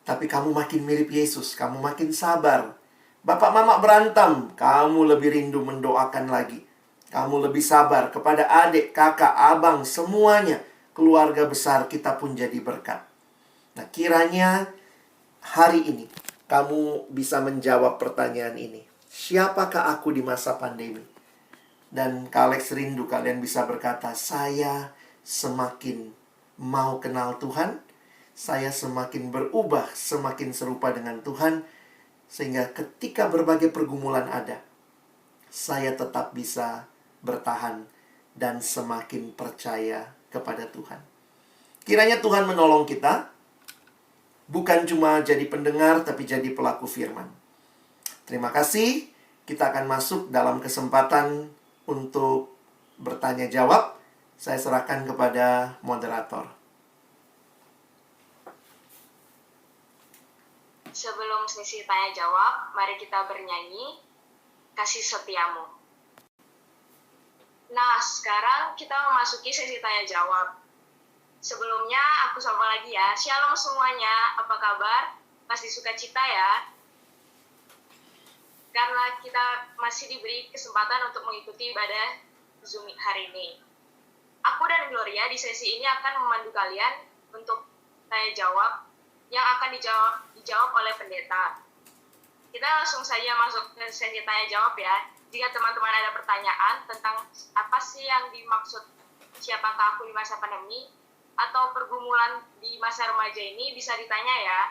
Tapi kamu makin mirip Yesus, kamu makin sabar. Bapak mama berantem, kamu lebih rindu mendoakan lagi. Kamu lebih sabar kepada adik, kakak, abang, semuanya. Keluarga besar kita pun jadi berkat. Nah, kiranya hari ini kamu bisa menjawab pertanyaan ini. Siapakah aku di masa pandemi? Dan Kak Alex rindu kalian bisa berkata, saya semakin mau kenal Tuhan. Saya semakin berubah, semakin serupa dengan Tuhan. Sehingga ketika berbagai pergumulan ada, saya tetap bisa bertahan dan semakin percaya kepada Tuhan. Kiranya Tuhan menolong kita, bukan cuma jadi pendengar, tapi jadi pelaku firman. Terima kasih. Kita akan masuk dalam kesempatan untuk bertanya jawab. Saya serahkan kepada moderator. Sebelum sesi tanya jawab, mari kita bernyanyi Kasih Setiamu. Nah, sekarang kita memasuki sesi tanya jawab. Sebelumnya, aku sapa lagi ya. Shalom semuanya, apa kabar? Pasti sukacita ya. Karena kita masih diberi kesempatan untuk mengikuti ibadah Zoom hari ini. Aku dan Gloria di sesi ini akan memandu kalian untuk tanya jawab yang akan dijawab oleh pendeta. Kita langsung saja masuk ke sesi tanya jawab ya. Jika teman-teman ada pertanyaan tentang apa sih yang dimaksud siapakah aku di masa pandemi atau pergumulan di masa remaja ini, bisa ditanya ya.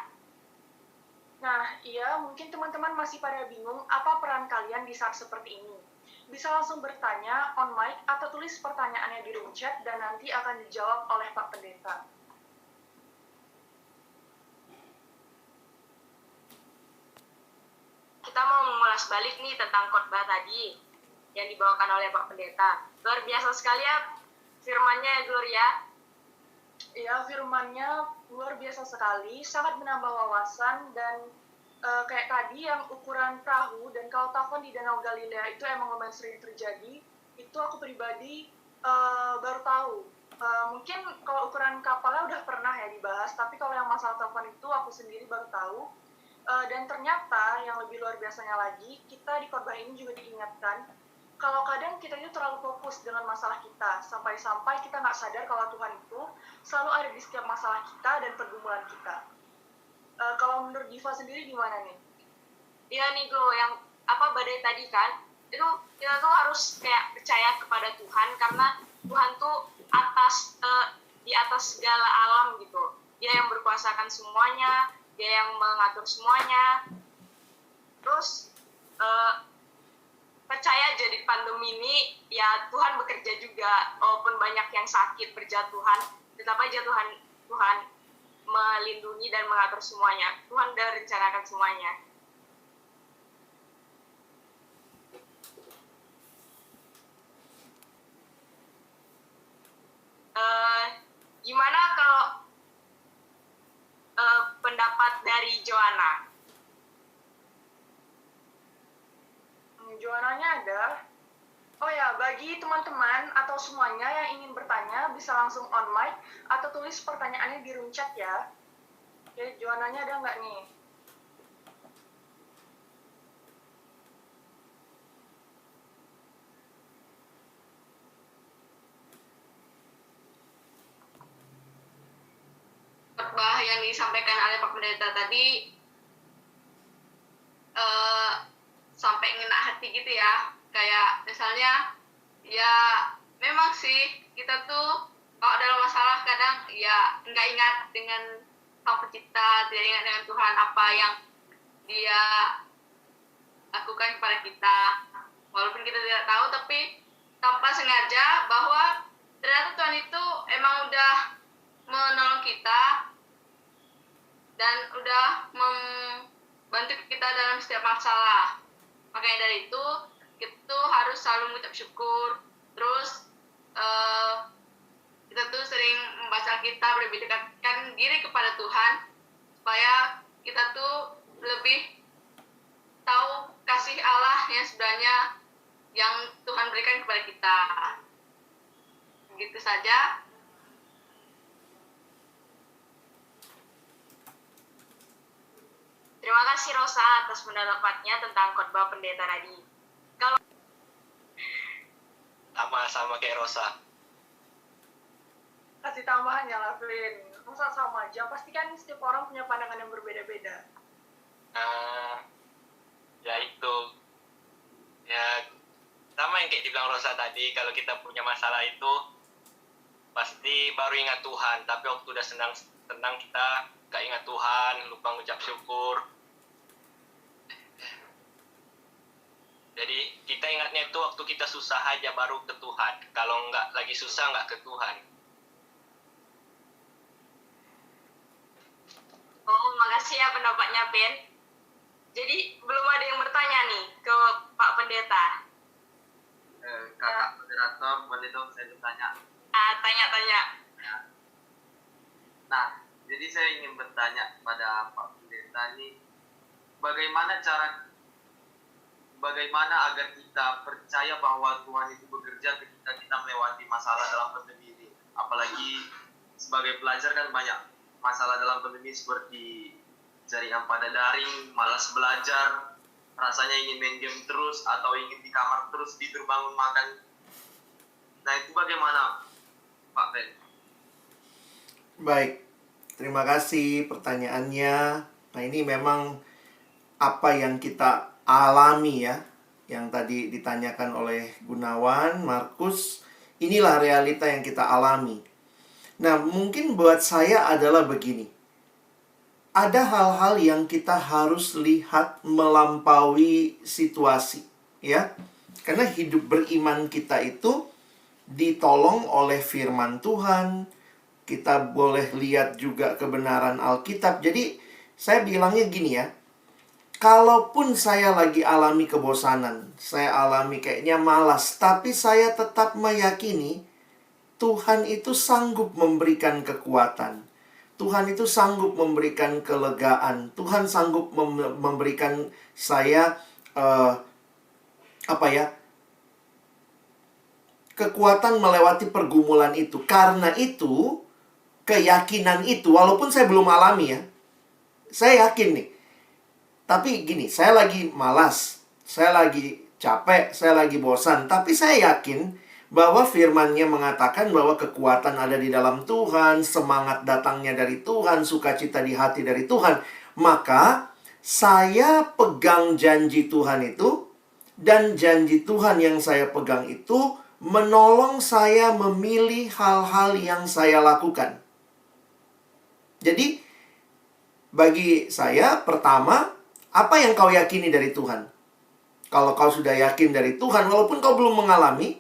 Nah, iya, mungkin teman-teman masih pada bingung apa peran kalian di saat seperti ini. Bisa langsung bertanya on mic atau tulis pertanyaannya di room chat dan nanti akan dijawab oleh Pak Pendeta. Kita mau mengulas balik nih tentang khotbah tadi yang dibawakan oleh Pak Pendeta. Luar biasa sekali ya firmannya ya, Gloria. Ya, firmannya luar biasa sekali, sangat menambah wawasan dan kayak tadi yang ukuran perahu dan kalau tahu kan di Danau Galilea itu emang lumayan sering terjadi. Itu aku pribadi baru tahu. Mungkin kalau ukuran kapalnya udah pernah ya dibahas, tapi kalau yang masalah telepon itu aku sendiri baru tahu. Dan ternyata yang lebih luar biasanya lagi, kita di khotbah ini juga diingatkan kalau kadang kita itu terlalu fokus dengan masalah kita, sampai-sampai kita nggak sadar kalau Tuhan itu selalu ada di setiap masalah kita dan pergumulan kita. Kalau menurut Diva sendiri gimana nih? Iya nih Glo, yang apa badai tadi kan, itu kita tuh harus kayak percaya kepada Tuhan karena Tuhan tuh di atas segala alam gitu. Dia yang berkuasakan semuanya, dia yang mengatur semuanya. Terus percaya aja di pandemi ini ya Tuhan bekerja juga, walaupun banyak yang sakit berjatuhan, tetap aja Tuhan melindungi dan mengatur semuanya. Tuhan udah rencanakan semuanya. Gimana kalau pendapat dari Joanna? Joananya ada. Oh ya, bagi teman-teman atau semuanya yang ingin bertanya bisa langsung on mic atau tulis pertanyaannya di room chat ya. Oke, Joananya ada nggak nih? Khotbah yang disampaikan oleh Pak Pendeta tadi sampai ngena hati gitu ya. Kayak misalnya ya memang sih kita tuh kalau dalam masalah kadang ya nggak ingat dengan Sang Pencipta, tidak ingat dengan Tuhan apa yang Dia lakukan kepada kita. Walaupun kita tidak tahu, tapi tanpa sengaja bahwa ternyata Tuhan itu emang udah menolong kita dan udah membantu kita dalam setiap masalah. Makanya dari itu kita harus selalu mengucap syukur. Terus kita tuh sering membaca Alkitab, lebih dekatkan diri kepada Tuhan supaya kita tuh lebih tahu kasih Allah yang sebenarnya yang Tuhan berikan kepada kita. Begitu saja. Terima kasih Rosa atas pendapatnya tentang khotbah pendeta tadi. Kalau sama kayak Rosa. Kasih tambahan ya, Lavin. Masa sama aja? Pasti kan setiap orang punya pandangan yang berbeda-beda. Ya itu. Ya sama yang kayak dibilang Rosa tadi, kalau kita punya masalah itu pasti baru ingat Tuhan, tapi waktu udah senang kita gak ingat Tuhan, lupa ngucap syukur. Jadi kita ingatnya itu waktu kita susah aja baru ke Tuhan. Kalau nggak lagi susah nggak ke Tuhan. Kak Ben. Jadi belum ada yang bertanya nih ke Pak Pendeta. Kakak moderator, boleh dong saya bertanya? Tanya-tanya. Nah, jadi saya ingin bertanya pada Pak Pendeta ini, bagaimana agar kita percaya bahwa Tuhan itu bekerja ketika kita melewati masalah dalam pandemi ini. Apalagi sebagai pelajar kan banyak masalah dalam pandemi seperti jaringan pada daring, malas belajar, rasanya ingin main game terus atau ingin di kamar terus, tidur bangun makan. Nah, itu bagaimana Pak Ben? Baik, terima kasih pertanyaannya. Nah, ini memang apa yang kita alami ya, yang tadi ditanyakan oleh Gunawan, Markus. Inilah realita yang kita alami. Nah, mungkin buat saya adalah begini. Ada hal-hal yang kita harus lihat melampaui situasi, ya. Karena hidup beriman kita itu ditolong oleh firman Tuhan. Kita boleh lihat juga kebenaran Alkitab. Jadi, saya bilangnya gini ya. Kalaupun saya lagi alami kebosanan, saya alami kayaknya malas, tapi saya tetap meyakini Tuhan itu sanggup memberikan kekuatan. Tuhan itu sanggup memberikan kelegaan. Tuhan sanggup memberikan saya kekuatan melewati pergumulan itu. Karena itu, keyakinan itu, walaupun saya belum alami ya, saya yakin nih. Tapi gini, saya lagi malas, saya lagi capek, saya lagi bosan. Tapi saya yakin bahwa firman-Nya mengatakan bahwa kekuatan ada di dalam Tuhan, semangat datangnya dari Tuhan, sukacita di hati dari Tuhan. Maka saya pegang janji Tuhan itu, dan janji Tuhan yang saya pegang itu menolong saya memilih hal-hal yang saya lakukan. Jadi, bagi saya, pertama, apa yang kau yakini dari Tuhan? Kalau kau sudah yakin dari Tuhan, walaupun kau belum mengalami,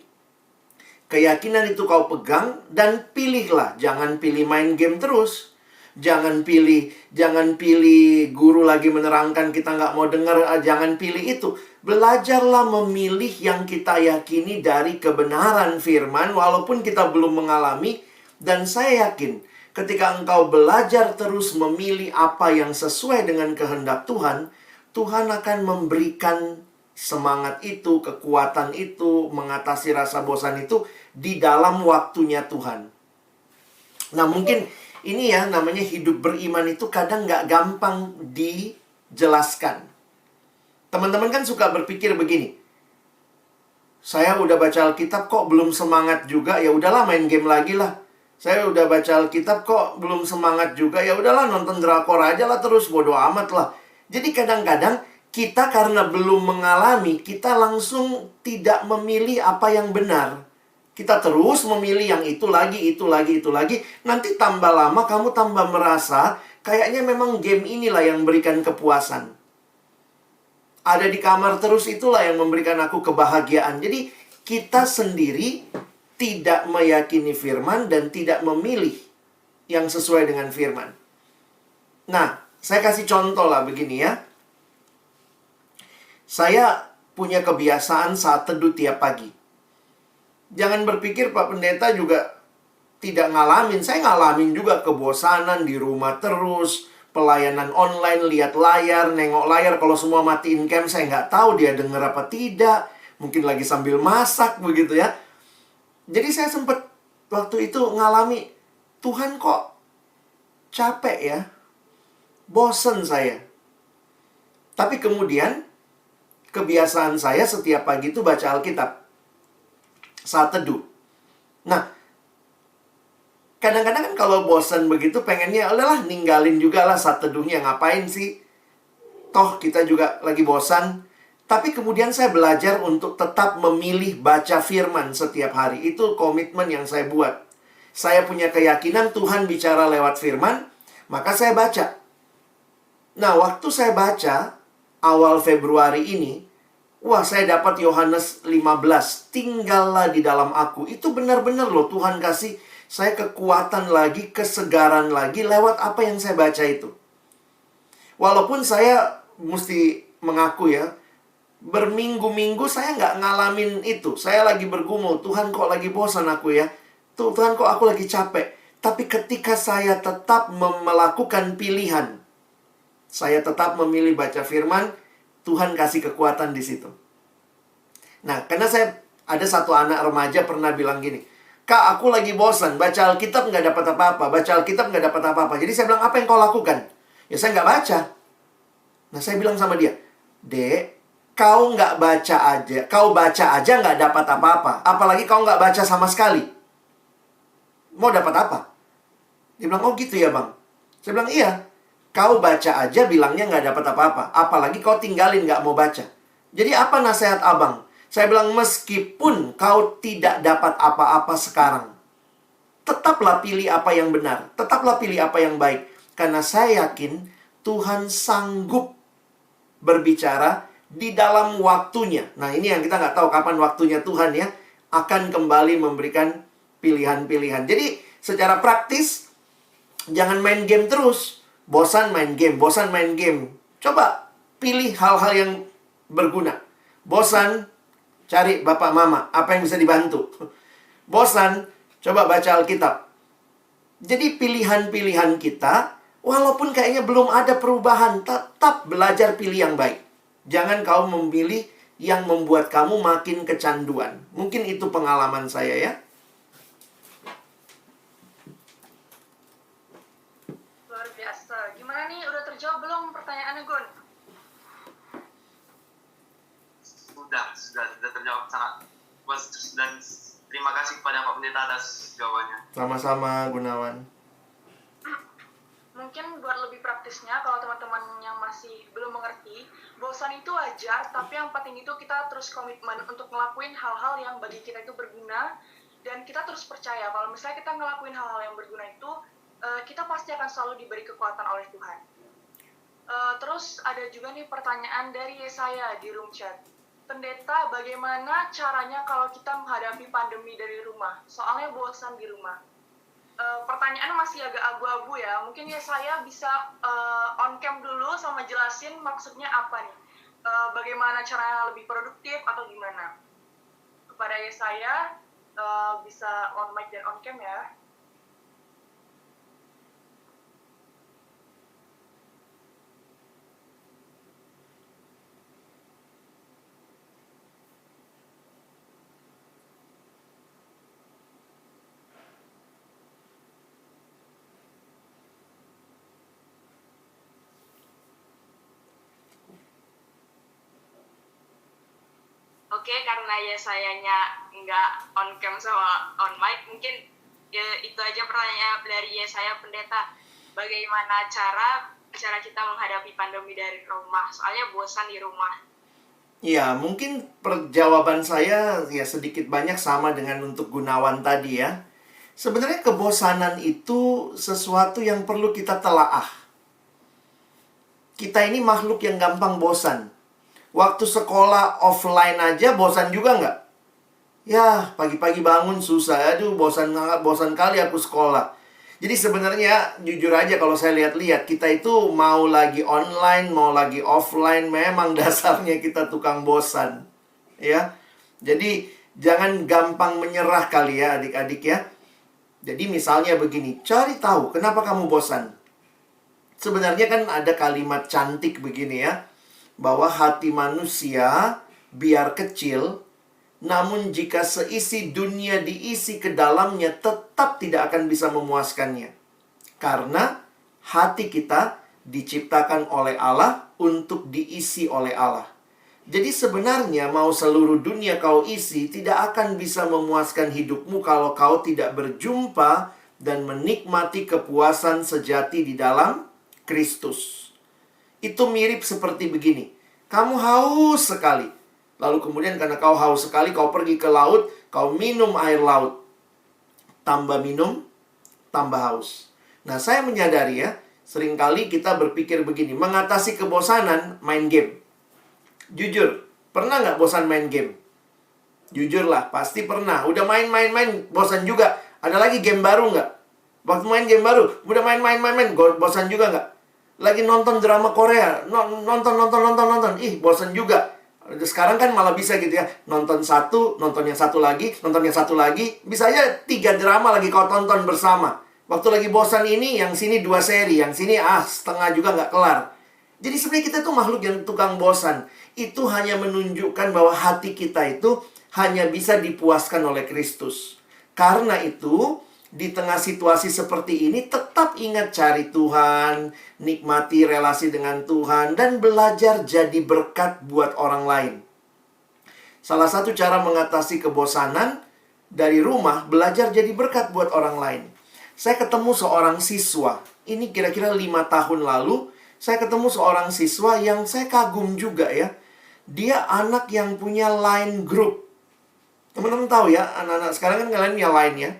keyakinan itu kau pegang dan pilihlah. Jangan pilih main game terus. Jangan pilih guru lagi menerangkan kita nggak mau dengar. Jangan pilih itu. Belajarlah memilih yang kita yakini dari kebenaran firman walaupun kita belum mengalami. Dan saya yakin ketika engkau belajar terus memilih apa yang sesuai dengan kehendak Tuhan, Tuhan akan memberikan semangat itu, kekuatan itu, mengatasi rasa bosan itu di dalam waktunya Tuhan. Nah, mungkin ini ya namanya hidup beriman itu kadang nggak gampang dijelaskan. Teman-teman kan suka berpikir begini. Saya udah baca Alkitab kok belum semangat juga, ya udahlah main game lagi lah. Saya udah baca Alkitab kok belum semangat juga, ya udahlah nonton drakor aja lah terus, bodo amat lah. Jadi kadang-kadang kita karena belum mengalami, kita langsung tidak memilih apa yang benar. Kita terus memilih yang itu lagi, itu lagi, itu lagi. Nanti tambah lama kamu tambah merasa kayaknya memang game inilah yang memberikan kepuasan. Ada di kamar terus itulah yang memberikan aku kebahagiaan. Jadi kita sendiri tidak meyakini firman dan tidak memilih yang sesuai dengan firman. Nah, saya kasih contoh lah begini ya. Saya punya kebiasaan saat teduh tiap pagi. Jangan berpikir Pak Pendeta juga tidak ngalamin. Saya ngalamin juga kebosanan di rumah terus. Pelayanan online, lihat layar, nengok layar. Kalau semua matiin cam, saya nggak tahu dia denger apa tidak. Mungkin lagi sambil masak begitu ya. Jadi saya sempat waktu itu ngalami, Tuhan kok capek ya. Bosen saya. Tapi kemudian kebiasaan saya setiap pagi itu baca Alkitab saat teduh. Nah, kadang-kadang kan kalau bosan begitu pengennya udahlah ninggalin juga lah saat teduhnya, ngapain sih? Toh kita juga lagi bosan. Tapi kemudian saya belajar untuk tetap memilih baca firman setiap hari. Itu komitmen yang saya buat. Saya punya keyakinan Tuhan bicara lewat firman, maka saya baca. Nah, waktu saya baca awal Februari ini, wah, saya dapat Yohanes 15, tinggallah di dalam aku. Itu benar-benar loh Tuhan kasih saya kekuatan lagi, kesegaran lagi lewat apa yang saya baca itu. Walaupun saya mesti mengaku ya, berminggu-minggu saya nggak ngalamin itu. Saya lagi bergumul, Tuhan kok lagi bosan aku ya. Tuhan kok aku lagi capek. Tapi ketika saya tetap melakukan pilihan, saya tetap memilih baca firman, Tuhan kasih kekuatan di situ. Nah, karena saya ada satu anak remaja pernah bilang gini, Kak, aku lagi bosan, baca Alkitab nggak dapat apa-apa, baca Alkitab nggak dapat apa-apa. Jadi saya bilang, apa yang kau lakukan? Ya saya nggak baca. Nah, saya bilang sama dia, Dek, kau nggak baca aja, kau baca aja nggak dapat apa-apa. Apalagi kau nggak baca sama sekali. Mau dapat apa? Dia bilang, oh gitu ya bang. Saya bilang, iya. Kau baca aja bilangnya nggak dapat apa-apa. Apalagi kau tinggalin nggak mau baca. Jadi apa nasihat abang? Saya bilang, meskipun kau tidak dapat apa-apa sekarang, tetaplah pilih apa yang benar. Tetaplah pilih apa yang baik. Karena saya yakin Tuhan sanggup berbicara di dalam waktunya. Nah, ini yang kita nggak tahu kapan waktunya Tuhan ya. Akan kembali memberikan pilihan-pilihan. Jadi, secara praktis, jangan main game terus. Bosan main game, bosan main game. Coba pilih hal-hal yang berguna. Bosan, cari bapak mama, apa yang bisa dibantu. Bosan, coba baca Alkitab. Jadi pilihan-pilihan kita, walaupun kayaknya belum ada perubahan, tetap belajar pilih yang baik. Jangan kau memilih yang membuat kamu makin kecanduan. Mungkin itu pengalaman saya ya. Luar biasa. Gimana nih, udah terjawab belum pertanyaannya, Gun? Sudah terjawab sangat puas dan terima kasih kepada Pak Pendeta atas jawabannya. Sama-sama Gunawan. Mungkin buat lebih praktisnya, kalau teman-teman yang masih belum mengerti, bosan itu wajar, tapi yang penting itu kita terus komitmen untuk ngelakuin hal-hal yang bagi kita itu berguna, dan kita terus percaya kalau misalnya kita ngelakuin hal-hal yang berguna itu, kita pasti akan selalu diberi kekuatan oleh Tuhan. Terus ada juga nih pertanyaan dari Yesaya di room chat. Pendeta, bagaimana caranya kalau kita menghadapi pandemi dari rumah? Soalnya bosan di rumah. Pertanyaan masih agak abu-abu ya. Mungkin ya saya bisa on cam dulu sama jelasin maksudnya apa nih. Bagaimana caranya lebih produktif atau gimana. Kepada saya bisa on mic dan on cam ya. Oke, karena ya sayanya nggak on cam sama on mic, mungkin ya itu aja pertanyaan dari saya pendeta. Bagaimana cara kita menghadapi pandemi dari rumah? Soalnya bosan di rumah. Iya, mungkin jawaban saya ya sedikit banyak sama dengan untuk Gunawan tadi ya. Sebenarnya kebosanan itu sesuatu yang perlu kita telaah. Kita ini makhluk yang gampang bosan. Waktu sekolah offline aja bosan juga nggak? Ya, pagi-pagi bangun susah. Aduh, bosan kali aku sekolah. Jadi sebenarnya jujur aja kalau saya lihat-lihat, kita itu mau lagi online, mau lagi offline, memang dasarnya kita tukang bosan. Ya. Jadi jangan gampang menyerah kali ya adik-adik ya. Jadi misalnya begini, cari tahu kenapa kamu bosan. Sebenarnya kan ada kalimat cantik begini ya. Bahwa hati manusia biar kecil, namun jika seisi dunia diisi ke dalamnya, tetap tidak akan bisa memuaskannya. Karena hati kita diciptakan oleh Allah untuk diisi oleh Allah. Jadi sebenarnya mau seluruh dunia kau isi, tidak akan bisa memuaskan hidupmu kalau kau tidak berjumpa dan menikmati kepuasan sejati di dalam Kristus. Itu mirip seperti begini. Kamu haus sekali. Lalu kemudian karena kau haus sekali, kau pergi ke laut, kau minum air laut. Tambah minum, tambah haus. Nah, saya menyadari ya, seringkali kita berpikir begini, mengatasi kebosanan, main game. Jujur, pernah nggak bosan main game? Jujurlah, pasti pernah. Udah main, bosan juga. Ada lagi game baru nggak? Waktu main game baru, udah main, bosan juga nggak? Lagi nonton drama Korea, nonton. Ih, bosen juga. Sekarang kan malah bisa gitu ya. Nonton satu, nonton yang satu lagi, nonton yang satu lagi. Bisa aja 3 drama lagi kau tonton bersama. Waktu lagi bosan ini, yang sini 2 seri, yang sini setengah juga nggak kelar. Jadi sebenarnya kita tuh makhluk yang tukang bosan. Itu hanya menunjukkan bahwa hati kita itu hanya bisa dipuaskan oleh Kristus. Karena itu, di tengah situasi seperti ini, tetap ingat cari Tuhan, nikmati relasi dengan Tuhan, dan belajar jadi berkat buat orang lain. Salah satu cara mengatasi kebosanan dari rumah, belajar jadi berkat buat orang lain. Saya ketemu seorang siswa, ini kira-kira 5 tahun lalu, saya ketemu seorang siswa yang saya kagum juga ya. Dia anak yang punya line group. Teman-teman tahu ya, anak-anak sekarang kan kalian punya line ya.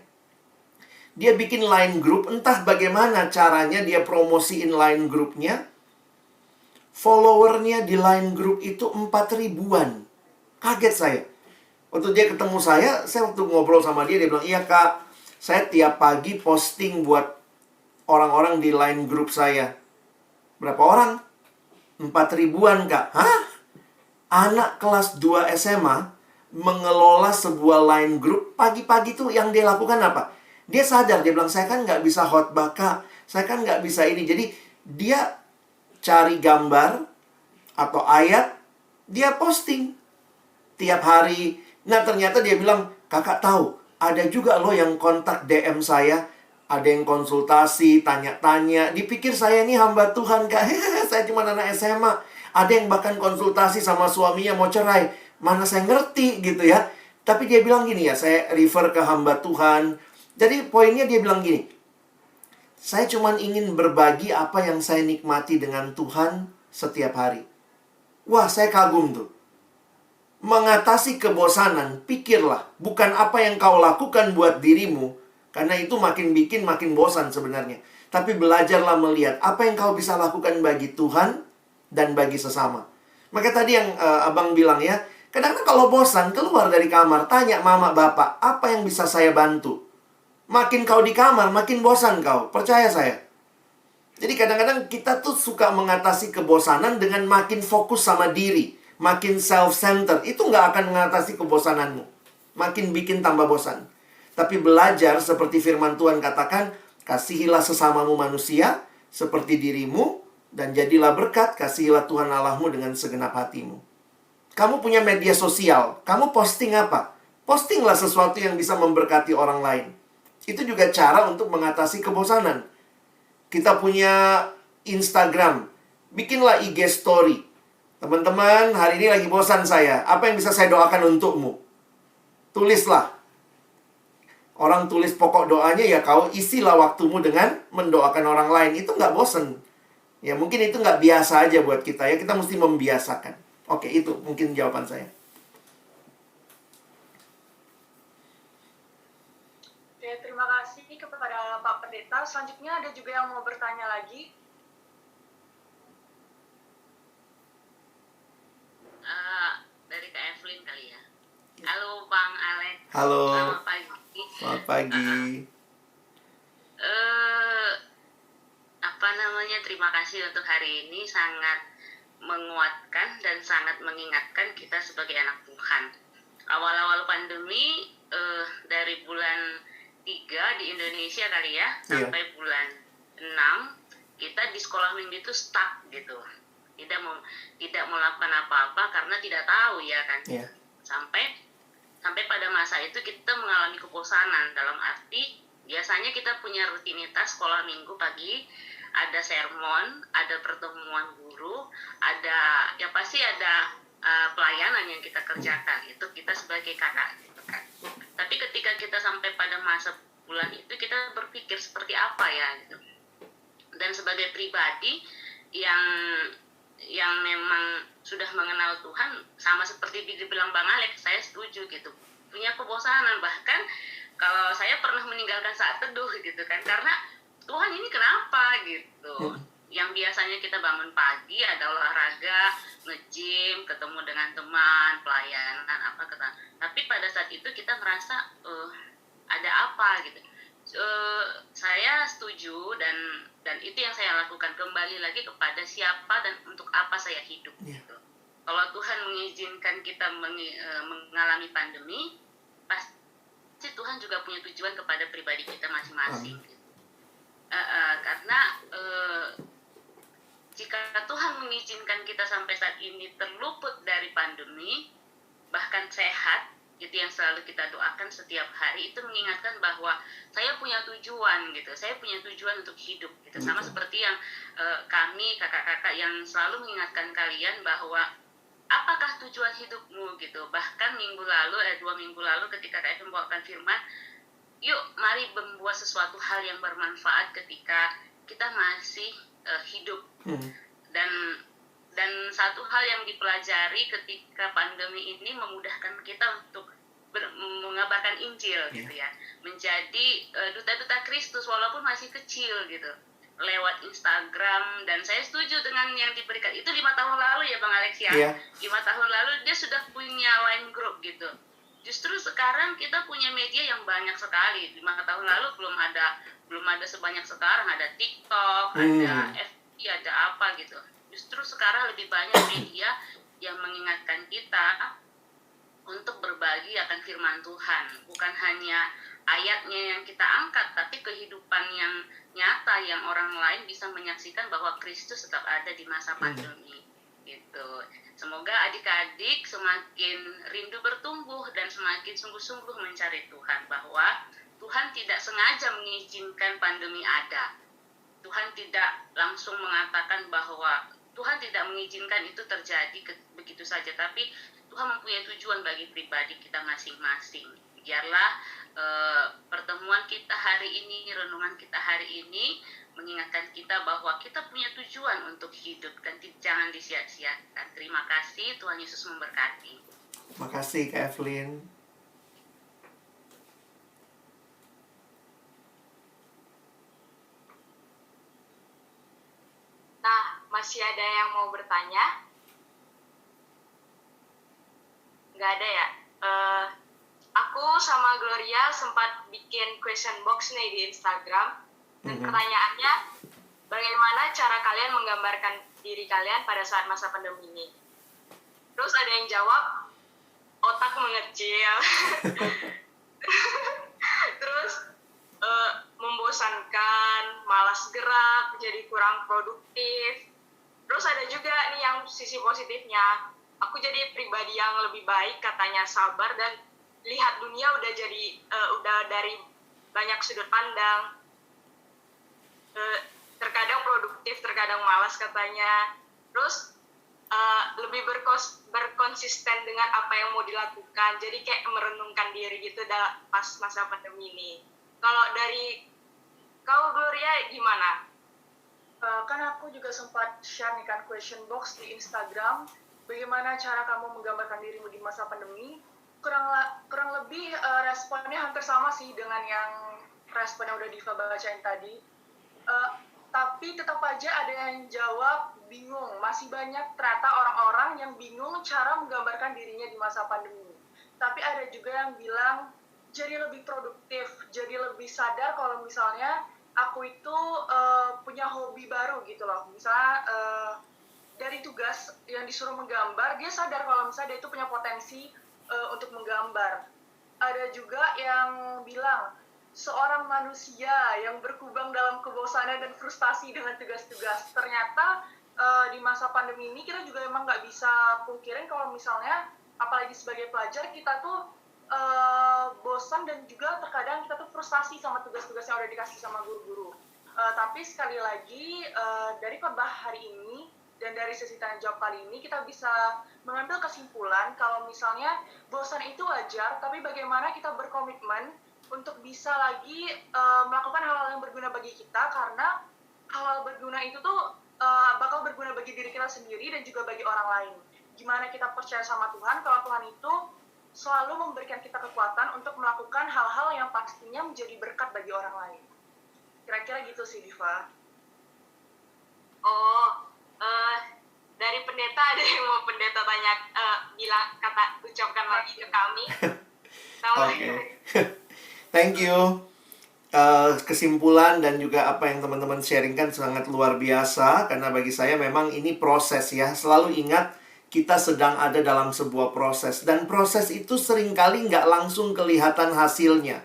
Dia bikin line group, entah bagaimana caranya dia promosiin line grupnya. Followernya di line group itu 4 ribuan. Kaget saya. Waktu dia ketemu saya waktu ngobrol sama dia bilang, iya kak, saya tiap pagi posting buat orang-orang di line group saya. Berapa orang? 4 ribuan kak. Hah? Anak kelas 2 SMA mengelola sebuah line group. Pagi-pagi tuh yang dia lakukan apa? Dia sadar, dia bilang, saya kan nggak bisa khotbah kak, saya kan nggak bisa ini. Jadi dia cari gambar atau ayat, dia posting tiap hari. Nah ternyata dia bilang, kakak tahu, ada juga loh yang kontak DM saya. Ada yang konsultasi, tanya-tanya. Dipikir saya ini hamba Tuhan kak, saya cuma anak SMA. Ada yang bahkan konsultasi sama suaminya mau cerai. Mana saya ngerti gitu ya. Tapi dia bilang gini ya, saya refer ke hamba Tuhan. Jadi poinnya dia bilang gini, saya cuma ingin berbagi apa yang saya nikmati dengan Tuhan setiap hari. Wah, saya kagum tuh. Mengatasi kebosanan, pikirlah, bukan apa yang kau lakukan buat dirimu, karena itu makin bikin makin bosan sebenarnya. Tapi belajarlah melihat apa yang kau bisa lakukan bagi Tuhan dan bagi sesama. Maka tadi yang abang bilang ya, kadang-kadang kalau bosan, keluar dari kamar, tanya mama bapak, apa yang bisa saya bantu? Makin kau di kamar, makin bosan kau. Percaya saya. Jadi kadang-kadang kita tuh suka mengatasi kebosanan dengan makin fokus sama diri. Makin self-centered. Itu nggak akan mengatasi kebosananmu. Makin bikin tambah bosan. Tapi belajar seperti firman Tuhan katakan, kasihilah sesamamu manusia seperti dirimu, dan jadilah berkat, kasihilah Tuhan Allahmu dengan segenap hatimu. Kamu punya media sosial. Kamu posting apa? Postinglah sesuatu yang bisa memberkati orang lain. Itu juga cara untuk mengatasi kebosanan. Kita punya Instagram. Bikinlah IG story. Teman-teman, hari ini lagi bosan saya. Apa yang bisa saya doakan untukmu? Tulislah. Orang tulis pokok doanya ya kau isilah waktumu dengan mendoakan orang lain. Itu nggak bosan. Ya mungkin itu nggak biasa aja buat kita ya. Kita mesti membiasakan. Oke, itu mungkin jawaban saya. Terima kasih kepada Pak Pendeta. Selanjutnya ada juga yang mau bertanya lagi. Dari Kak Evelyn kali ya. Halo Bang Alex. Halo. Selamat pagi. Selamat pagi. Terima kasih untuk hari ini, sangat menguatkan dan sangat mengingatkan kita sebagai anak Tuhan. Awal-awal pandemi dari bulan 3 di Indonesia kali ya, sampai bulan 6 kita di sekolah minggu itu stuck gitu, tidak melakukan apa-apa karena tidak tahu ya kan. Sampai pada masa itu kita mengalami kebosanan, dalam arti biasanya kita punya rutinitas sekolah minggu pagi, ada sermon, ada pertemuan guru, ada ya pasti ada pelayanan yang kita kerjakan, itu kita sebagai kakak gitu kan. Tapi ketika kita sampai pada masa bulan itu, kita berpikir seperti apa ya gitu. Dan sebagai pribadi yang memang sudah mengenal Tuhan, sama seperti dibilang Bang Alex, saya setuju gitu, punya kebosanan. Bahkan kalau saya pernah meninggalkan saat teduh gitu kan, karena Tuhan ini kenapa gitu. Yang biasanya kita bangun pagi ada olahraga, nge-gym, ketemu dengan teman, pelayanan apa. Tapi pada saat itu kita merasa ada apa gitu. Saya setuju dan itu yang saya lakukan, kembali lagi kepada siapa dan untuk apa saya hidup gitu. Kalau Tuhan mengizinkan kita mengalami pandemi, pasti Tuhan juga punya tujuan kepada pribadi kita masing-masing gitu. Karena jika Tuhan mengizinkan kita sampai saat ini terluput dari pandemi, bahkan sehat, itu yang selalu kita doakan setiap hari, itu mengingatkan bahwa saya punya tujuan gitu, saya punya tujuan untuk hidup gitu. Sama seperti yang kami kakak-kakak yang selalu mengingatkan kalian bahwa apakah tujuan hidupmu gitu. Bahkan 2 minggu lalu ketika kami membawakan firman, yuk mari membuat sesuatu hal yang bermanfaat ketika kita masih hidup. Dan satu hal yang dipelajari ketika pandemi ini memudahkan kita untuk mengabarkan Injil gitu ya, menjadi duta-duta Kristus walaupun masih kecil gitu, lewat Instagram. Dan saya setuju dengan yang diberikan itu 5 tahun lalu ya Bang Alex ya. 5 tahun lalu dia sudah punya line group gitu. Justru sekarang kita punya media yang banyak sekali. 5 tahun lalu belum ada sebanyak sekarang, ada TikTok, ada FB, ada apa gitu. Justru sekarang lebih banyak media yang mengingatkan kita untuk berbagi akan firman Tuhan. Bukan hanya ayatnya yang kita angkat, tapi kehidupan yang nyata yang orang lain bisa menyaksikan bahwa Kristus tetap ada di masa pandemi. Gitu. Semoga adik-adik semakin rindu bertumbuh dan semakin sungguh-sungguh mencari Tuhan, bahwa Tuhan tidak sengaja mengizinkan pandemi ada. Tuhan tidak langsung mengatakan bahwa Tuhan tidak mengizinkan itu terjadi begitu saja, tapi Tuhan mempunyai tujuan bagi pribadi kita masing-masing. Biarlah pertemuan kita hari ini, renungan kita hari ini mengingatkan kita bahwa kita punya tujuan untuk hidup dan jangan disia-siakan. Terima kasih, Tuhan Yesus memberkati. Terima kasih Kak Evelyn. Nah, masih ada yang mau bertanya? Nggak ada ya? Aku sama Gloria sempat bikin question box nih di Instagram. Dan pertanyaannya, bagaimana cara kalian menggambarkan diri kalian pada saat masa pandemi ini? Terus ada yang jawab, otak mengecil. Terus membosankan, malas gerak, jadi kurang produktif. Terus ada juga nih yang sisi positifnya, aku jadi pribadi yang lebih baik, katanya sabar dan lihat dunia udah dari banyak sudut pandang. Terkadang produktif, terkadang malas katanya. Terus lebih berkonsisten dengan apa yang mau dilakukan. Jadi kayak merenungkan diri gitu pas masa pandemi ini. Kalau dari kau Gloria gimana? Kan aku juga sempat share nih kan question box di Instagram, bagaimana cara kamu menggambarkan dirimu di masa pandemi. Kurang lebih responnya hampir sama sih dengan yang respon yang udah Diva bacain tadi. Tapi tetap aja ada yang jawab bingung. Masih banyak ternyata orang-orang yang bingung cara menggambarkan dirinya di masa pandemi. Tapi ada juga yang bilang jadi lebih produktif, jadi lebih sadar kalau misalnya aku itu punya hobi baru gitu loh. Misalnya dari tugas yang disuruh menggambar, dia sadar kalau misalnya dia itu punya potensi untuk menggambar. Ada juga yang bilang seorang manusia yang berkubang dalam kebosanan dan frustasi dengan tugas-tugas. Ternyata di masa pandemi ini kita juga emang nggak bisa pungkirin kalau misalnya apalagi sebagai pelajar kita tuh bosan dan juga terkadang kita tuh frustasi sama tugas-tugas yang udah dikasih sama guru-guru. Tapi sekali lagi dari khotbah hari ini dan dari sesi tanya jawab kali ini kita bisa mengambil kesimpulan kalau misalnya bosan itu wajar, tapi bagaimana kita berkomitmen untuk bisa lagi melakukan hal-hal yang berguna bagi kita, karena hal-hal berguna itu tuh bakal berguna bagi diri kita sendiri dan juga bagi orang lain. Gimana kita percaya sama Tuhan kalau Tuhan itu selalu memberikan kita kekuatan untuk melakukan hal-hal yang pastinya menjadi berkat bagi orang lain. Kira-kira gitu sih, Diva. Dari pendeta ada yang mau pendeta tanya, ucapkan lagi ke kami. Oke. Thank you. kesimpulan dan juga apa yang teman-teman sharingkan sangat luar biasa. Karena bagi saya memang ini proses ya. Selalu ingat kita sedang ada dalam sebuah proses. Dan proses itu seringkali nggak langsung kelihatan hasilnya.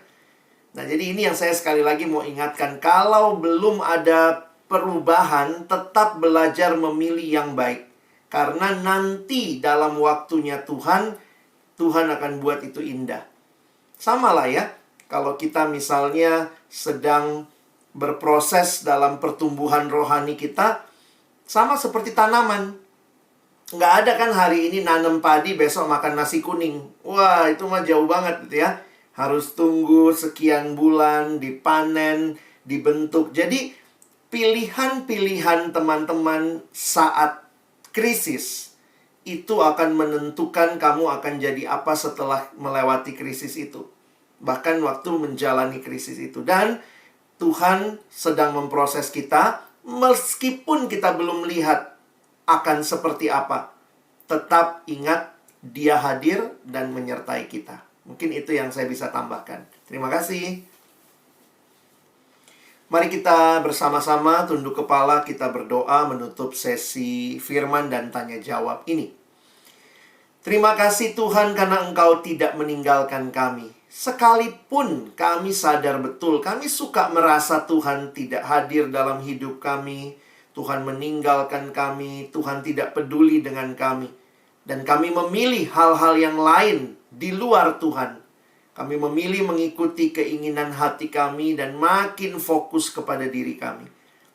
Nah, jadi ini yang saya sekali lagi mau ingatkan. Kalau belum ada perubahan, tetap belajar memilih yang baik. Karena nanti dalam waktunya Tuhan akan buat itu indah. Sama lah ya. Kalau kita misalnya sedang berproses dalam pertumbuhan rohani kita, sama seperti tanaman. Nggak ada kan hari ini nanam padi, besok makan nasi kuning. Wah, itu mah jauh banget gitu ya. Harus tunggu sekian bulan, dipanen, dibentuk. Jadi, pilihan-pilihan teman-teman saat krisis itu akan menentukan kamu akan jadi apa setelah melewati krisis itu. Bahkan waktu menjalani krisis itu. Dan Tuhan sedang memproses kita, meskipun kita belum lihat akan seperti apa. Tetap ingat Dia hadir dan menyertai kita. Mungkin itu yang saya bisa tambahkan. Terima kasih. Mari kita bersama-sama tunduk kepala, kita berdoa menutup sesi firman dan tanya jawab ini. Terima kasih Tuhan karena Engkau tidak meninggalkan kami. Sekalipun kami sadar betul, kami suka merasa Tuhan tidak hadir dalam hidup kami. Tuhan meninggalkan kami, Tuhan tidak peduli dengan kami. Dan kami memilih hal-hal yang lain di luar Tuhan. Kami memilih mengikuti keinginan hati kami dan makin fokus kepada diri kami.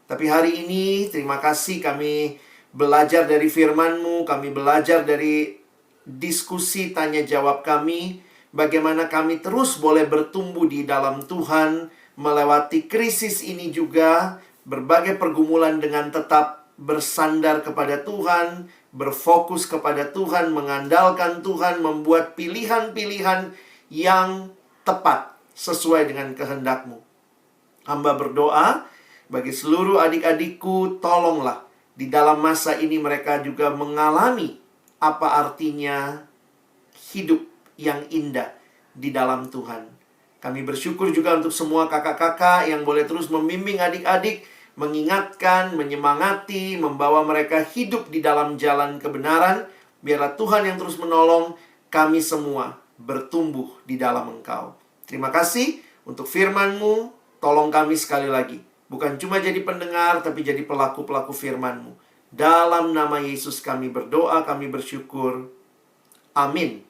Tapi hari ini, terima kasih kami belajar dari firman-Mu, kami belajar dari diskusi tanya jawab kami, bagaimana kami terus boleh bertumbuh di dalam Tuhan, melewati krisis ini juga, berbagai pergumulan dengan tetap bersandar kepada Tuhan, berfokus kepada Tuhan, mengandalkan Tuhan, membuat pilihan-pilihan yang tepat sesuai dengan kehendak-Mu. Hamba berdoa bagi seluruh adik-adikku, tolonglah di dalam masa ini mereka juga mengalami apa artinya hidup yang indah di dalam Tuhan. Kami bersyukur juga untuk semua kakak-kakak yang boleh terus membimbing adik-adik, mengingatkan, menyemangati, membawa mereka hidup di dalam jalan kebenaran. Biarlah Tuhan yang terus menolong kami semua bertumbuh di dalam Engkau. Terima kasih untuk firman-Mu. Tolong kami sekali lagi. Bukan cuma jadi pendengar, tapi jadi pelaku-pelaku firman-Mu. Dalam nama Yesus kami berdoa, kami bersyukur. Amin.